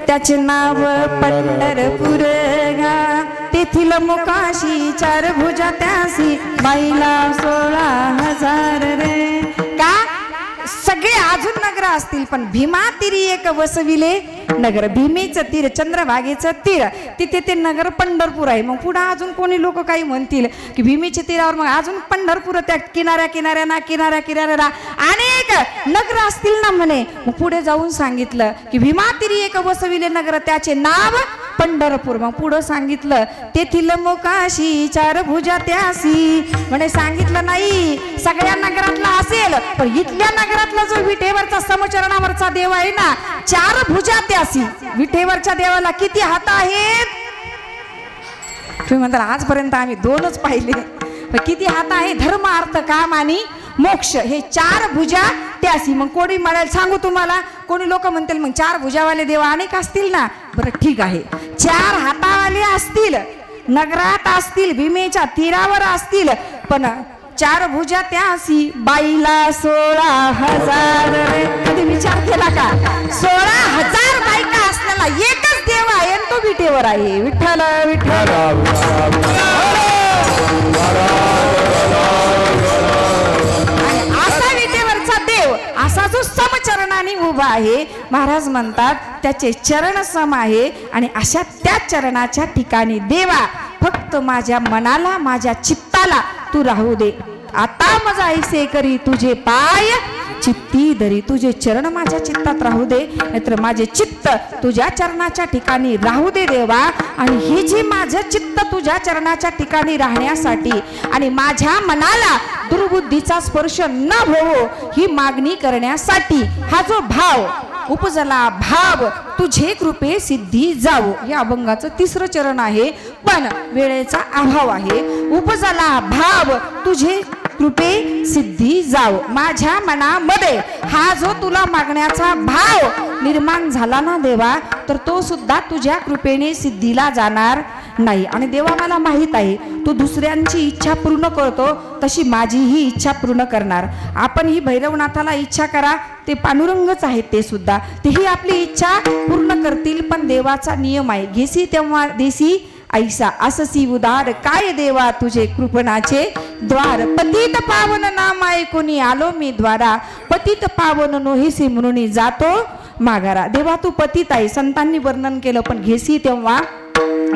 त्याचे नाव पंढरपूर गा. तेथील मुकाशी 4 भुजा त्यासी बाईला 16,000 रे. का सगळे अजून नगर असतील पण भीमा तिरी एक वसविले नगर. भीमेचं तीर, चंद्रभागेचं तीर, तिथे ते नगर पंढरपूर आहे. मग पुढे अजून कोणी लोक काही म्हणतील की भीमेच्या तीरावर मग अजून पंढरपूर, त्या किनाऱ्या किनाऱ्याला अनेक नगर असतील ना म्हणे. मग पुढे जाऊन सांगितलं की भीमा तिरी एक वसविले नगर त्याचे नाव पंढरपूर. मग पुढे सांगितलं तेथील मोकाशी 4 भुजा त्यासी. म्हणे सांगितलं नाही सगळ्या नगरातला असेल, पण इथल्या नगरातला जो विठेवरचा समचरणावरचा देव आहे ना, 4 भुजा त्यासी. विठेवरच्या देवाला किती हात आहेत? तुम्ही म्हणता आजपर्यंत आम्ही 2च पाहिले, पण किती हात आहे? धर्म, अर्थ, काम आणि मोक्ष हे 4 भुजा त्यासी. मग कोणी म्हणाल सांगू तुम्हाला, कोणी लोक म्हणतील मग 4 भुजावाले देव अनेक असतील ना. बरं ठीक आहे, 4 हातावाले असतील, नगरात असतील, भीमेच्या तीरावर असतील, पण 4 भुजा त्यासी बाईला 16,000. कधी विचार केला का? 16,000 बायका असलेला एकच देव आहे आणि तो विटेवर आहे. विठ्ठल विठ्ठल. असा विटेवरचा देव, असा जो समचरणाने उभा आहे, महाराज म्हणतात त्याचे चरण सम आहे. आणि अशा त्या चरणाच्या ठिकाणी देवा फक्त माझ्या मनाला, माझ्या चित्ताला तू राहू दे. आता माझा ऐसे करी तुझे पाय चित्ती धरी. तुझे चरण माझ्या चित्तात राहू दे, नाहीतर माझे चित्त तुझ्या चरणाच्या ठिकाणी राहू दे देवा. आणि हे जे माझं चित्त तुझ्या चरणाच्या ठिकाणी राहण्यासाठी आणि माझ्या मनाला दुर्बुद्धीचा स्पर्श न होवो ही मागणी करण्यासाठी हा जो भाव उपजला, भाव तुझे कृपे सिद्धी जावो, या अभंगाचं 3रं चरण आहे. पण वेळेचा अभाव आहे. उपजला भाव तुझे कृपे सिद्धी जावो. माझ्या मनामध्ये हा जो तुला मागण्याचा भाव निर्माण झाला ना देवा, तर तो सुद्धा तुझ्या कृपेने सिद्धीला जाणार नाही. आणि देवा मला माहित आहे तू दुसऱ्यांची इच्छा पूर्ण करतो, तशी माझीही इच्छा पूर्ण करणार. आपण ही भैरवनाथाला इच्छा करा, ते पांडुरंगच आहेत, ते सुद्धा तेही आपली इच्छा पूर्ण करतील. पण देवाचा नियम आहे, घेसी तेव्हा देसी ऐसा अससी उदार काय देवा तुझे कृपणाचे द्वार पतित पावन नाम ऐकून आलो मी द्वारा पतित पावन नोहीसी म्हणून जातो माघारा. देवा तू पतित आहे संतांनी वर्णन केलं पण घेसी तेव्हा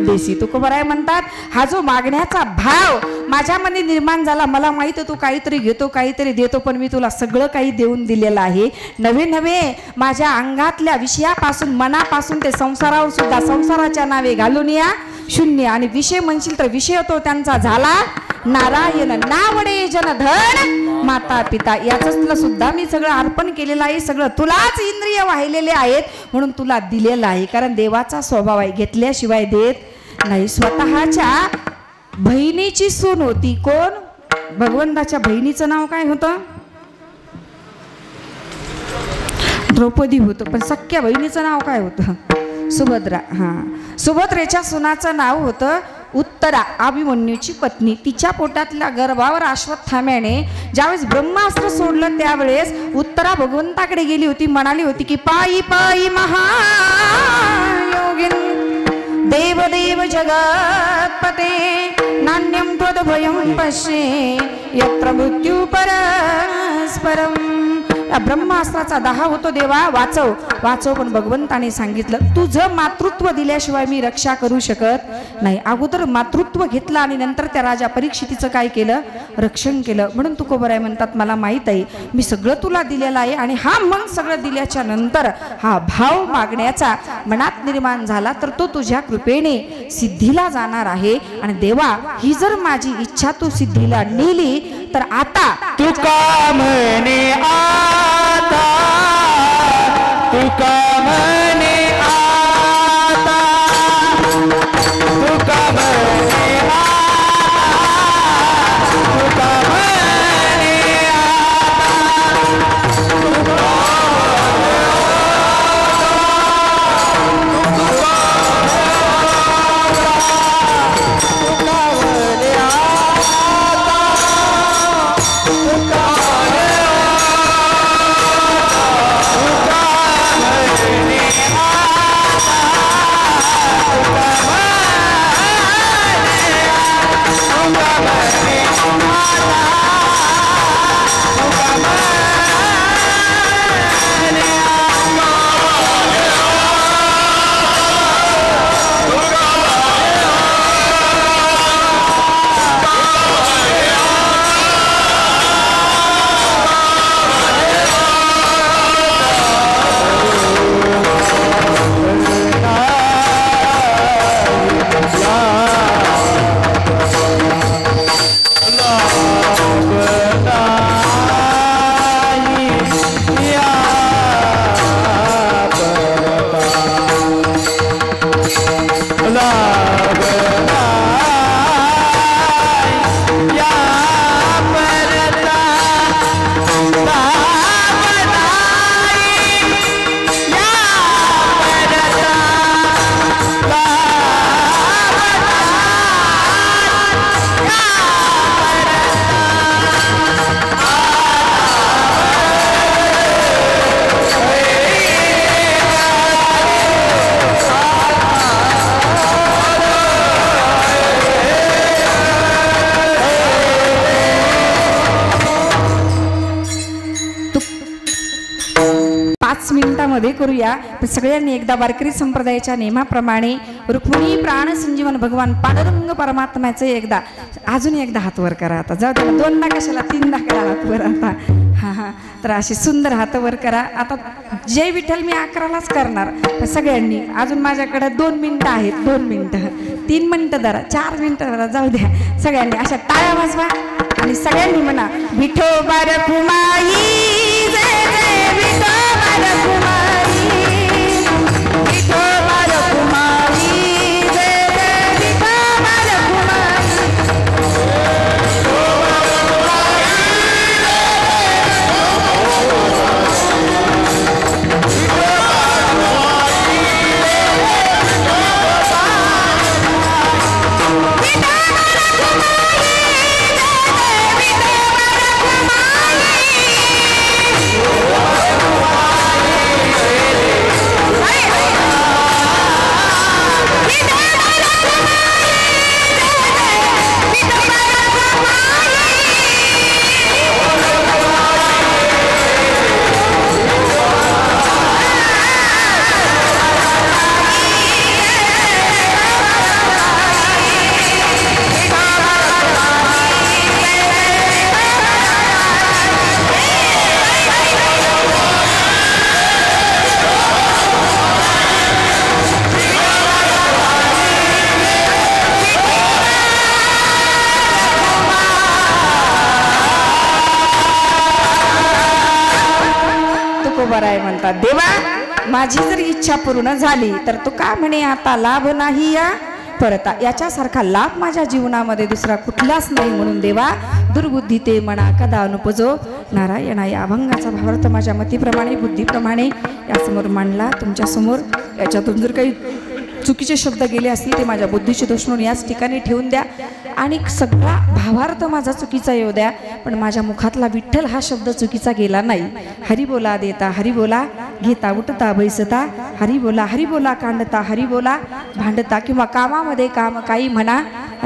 देसी. तुकोबराय म्हणतात हा जो मागण्याचा भाव माझ्यामध्ये निर्माण झाला मला माहित आहे तू काहीतरी घेतो काहीतरी देतो पण मी तुला सगळं काही देऊन दिलेलं आहे. नवे नवे माझ्या अंगातल्या विषयापासून मनापासून ते संसारावर सुद्धा संसाराच्या नावे घालून या शून्य आणि विषय म्हणशील तर विषय तो त्यांचा झाला नारायण नावडे जनधन माता पिता याच तुला सुद्धा मी सगळं अर्पण केलेलं आहे. सगळं तुलाच इंद्रिय वाहिलेले आहेत म्हणून तुला दिलेलं आहे. कारण देवाचा स्वभाव आहे घेतल्याशिवाय देत नाही. स्वतःच्या बहिणीची सून होती कोण भगवंताच्या बहिणीचं नाव काय होतं द्रौपदी होतं पण सख्या बहिणीचं नाव काय होतं सुभद्रा. हा सुभद्रेच्या सुनाचं नाव होतं उत्तरा अभिमन्यूची पत्नी. तिच्या पोटातल्या गर्भावर अश्वत्थाम्याने ज्यावेळेस ब्रह्मास्त्र सोडलं त्यावेळेस उत्तरा भगवंताकडे गेली होती म्हणाली होती की पायी पायी महायोगिन देव देव जगत्पते नान्यं त्वद्भयं पश्ये यत्र मृत्यू परस्परम. ब्रह्मास्त्राचा दाह होतो देवा वाचव वाचव पण भगवंताने सांगितलं तुझं मातृत्व दिल्याशिवाय मी रक्षा करू शकत नाही. अगोदर मातृत्व घेतलं आणि नंतर त्या राजा परीक्षितीचं काय केलं रक्षण केलं. म्हणून तुकोबराय म्हणतात मला माहित आहे मी सगळं तुला दिलेलं आहे आणि हा मग सगळं दिल्याच्या नंतर हा भाव मागण्याचा मनात निर्माण झाला तर तो तुझ्या कृपेने सिद्धीला जाणार आहे. आणि देवा ही जर माझी इच्छा तू सिद्धीला नेली तर आता तुका म्हणे आता तुका म्हणे आता तुका म्हणे तुका म्हणे मिनिटांमध्ये करूया. सगळ्यांनी एकदा वारकरी संप्रदायाच्या नियमाप्रमाणे रुक्मिणी प्राण संजीवन भगवान पांडुरंग परमात्म्याचे एकदा अजून एकदा हात वर करा. आता जाऊ द्या दोनदा कशाला तीनदा करा हात वर. आता हा हा तर असे सुंदर हात वर करा. आता जय विठ्ठल मी 11लाच करणार. सगळ्यांनी अजून माझ्याकडे 2 मिनिटं आहेत. 2 मिनिटं 3 मिनिटं धरा 4 मिनिटं धरा जाऊ द्या. सगळ्यांनी अशा टाळ्या वाजवा आणि सगळ्यांनी म्हणा विठोबा रखुमाई जय जय विठोबा रखुमाई विठोबा रखुमाई जय जय विठोबा रखुमाई. विठोबा उभा राय म्हणतात. देवा माझी जर इच्छा पूर्ण झाली तर तू का म्हणे आता लाभ नाही या परता. याच्यासारखा लाभ माझ्या जीवनामध्ये दुसरा कुठलाच नाही. म्हणून देवा दुर्बुद्धी ते म्हणा कदा अनुपजो नारायणा. या अभंगाचा भावार्थ माझ्या मतीप्रमाणे बुद्धीप्रमाणे यासमोर मांडला तुमच्यासमोर. याच्यातून जर काही चुकीचे शब्द गेले असतील ते माझ्या बुद्धीचे दोष म्हणून याच ठिकाणी ठेवून द्या. आणि सगळा भावार्थ माझा चुकीचा येऊ द्या, पण माझ्या मुखातला विठ्ठल हा शब्द चुकीचा गेला नाही. हरी बोला देता हरी बोला, घेता उठता बैसता हरी बोला, कांडता हरी बोला, भांडता किंवा कामामध्ये काम काही म्हणा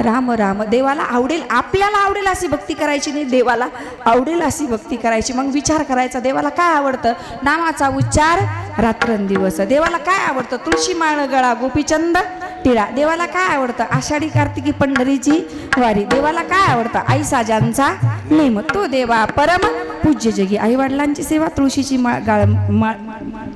राम राम. देवाला आवडेल, आपल्याला आवडेल अशी भक्ती करायची नाही, देवाला आवडेल अशी भक्ती करायची. मग विचार करायचा देवाला काय आवडतं. नामाचा उच्चार रात्रंदिवस. देवाला काय आवडतं. तुळशी माळ गळा गोपीचंद टिळा. देवाला काय आवडतं. आषाढी कार्तिकी पंढरीची वारी. देवाला काय आवडतं. आई साजांचा नेम. तो देवा परम पूज्य जगी. आई वडिलांची सेवा, तुळशीची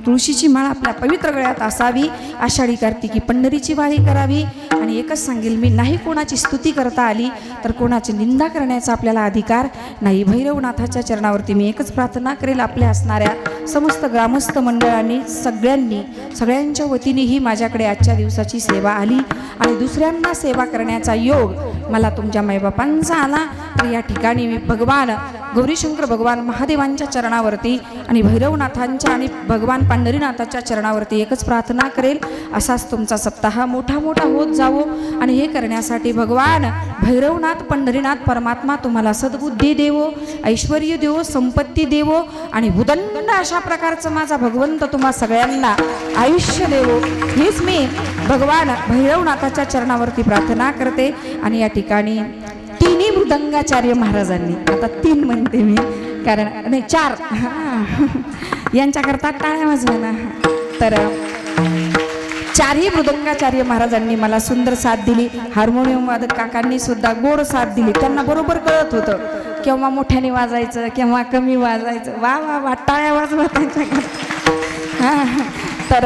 तुळशीची माळ आपल्या पवित्र गळ्यात असावी. आषाढी कार्तिकी पंढरीची वारी करावी. आणि एकच सांगेल मी, नाही कोणाची स्तुती करता आली तर कोणाची निंदा करण्याचा आपल्याला अधिकार नाही. भैरवनाथाच्या चरणावरती मी एकच प्रार्थना करेल, आपल्या असणाऱ्या समस्त ग्रामस्थ मंडळांनी सगळ्यांच्या वतीने ही माझ्याकडे आजच्या दिवसाची सेवा आली आणि दुसऱ्यांना सेवा करण्याचा योग मला तुमच्या माईबापांचा आला. तर या ठिकाणी मी भगवान गौरीशंकर भगवान महादेवांच्या चरणावरती आणि भैरवनाथांच्या आणि भगवान पांढरीनाथाच्या चरणावरती एकच प्रार्थना करेल, असाच तुमचा सप्ताह मोठा होत जावो. आणि हे करण्यासाठी भगवान भैरवनाथ पंढरीनाथ परमात्मा तुम्हाला सद्बुद्धी देवो, ऐश्वर्य देवो, संपत्ती देवो आणि भूदंड अशा प्रकारचं माझा भगवंत तुम्हा सगळ्यांना आयुष्य देवो. हीच मी भगवान भैरवनाथाच्या चरणावरती प्रार्थना करते. आणि या ठिकाणी तिन्ही मृदंगाचार्य महाराजांनी, आता 3 म्हणते मी कारण नाही 4 यांच्याकरता टाळ्या वाजवा. तर 4ही मृदंगाचार्य महाराजांनी मला सुंदर साथ दिली. हार्मोनियम वादक काकांनी सुद्धा गोड साथ दिली. त्यांना बरोबर कळत होतं केव्हा मोठ्याने वाजायचं केव्हा कमी वाजायचं. वा वा वा टाळ्या वाजवा त्यांच्याकडे. तर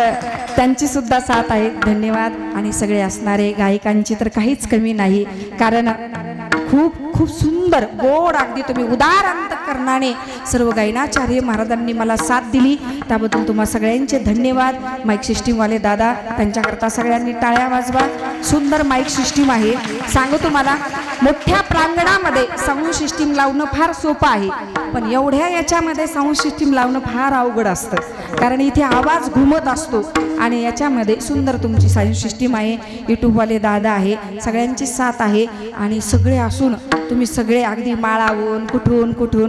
त्यांची सुद्धा साथ आहे. धन्यवाद. आणि सगळे असणारे गायकांची तर काहीच कमी नाही, कारण खूप खूप सुंदर गोड अगदी तुम्ही उदार अंतःकरणाने सर्व गायनाचार्य महाराजांनी मला साथ दिली, त्याबद्दल तुम्हा सगळ्यांचे धन्यवाद. माईक सिस्टीमवाले दादा, त्यांच्याकरता सगळ्यांनी टाळ्या वाजवा. सुंदर माईक सिस्टीम आहे. सांगू तुम्हाला, मोठ्या प्रांगणामध्ये साऊंड सिस्टीम लावणं फार सोपं आहे, पण एवढ्या याच्यामध्ये साऊंड सिस्टीम लावणं फार अवघड असतं, कारण इथे आवाज घुमत असतो. आणि याच्यामध्ये सुंदर तुमची साऊंड सिस्टीम आहे. यूट्यूबवाले दादा आहे, सगळ्यांची साथ आहे. आणि सगळे असून तुम्ही सगळे अगदी माळावून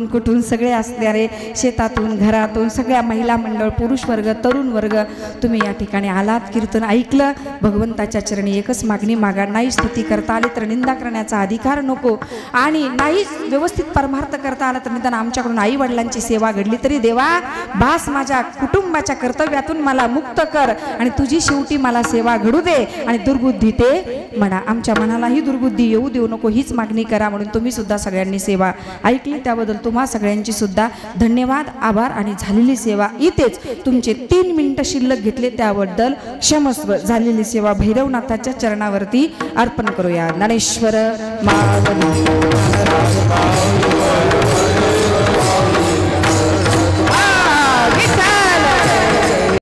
कुठून सगळे असणारे शेतातून घरातून सगळ्या महिला मंडळ, पुरुष वर्ग, तरुण वर्ग तुम्ही या ठिकाणी आलात, कीर्तन ऐकलं. भगवंताच्या चरणी एकच मागणी मागा, नाही स्तुती करता आली तर निंदा करण्याचा अधिकार नको, आणि नाही व्यवस्थित परमार्थ करता आला तर निदान आमच्याकडून आई वडिलांची सेवा घडली तरी देवा बास माझ्या कुटुंबाच्या कर्तव्यातून मला मुक्त कर आणि तुझी शेवटी मला सेवा घडू दे. आणि दुर्बुद्धी ते म्हणा, आमच्या मनालाही दुर्बुद्धी येऊ देऊ नको हीच मागणी करा. म्हणून तुम्ही सुद्धा सगळ्यांनी सेवा ऐकली, त्याबद्दल तुम्हा सगळ्यांची सुद्धा धन्यवाद, आभार. आणि झालेली सेवा इथेच तुमचे 3 मिनिटं शिल्लक घेतले त्याबद्दल क्षमस्व. झालेली सेवा भैरवनाथाच्या चरणावरती अर्पण करूया. ज्ञानेश्वर माऊली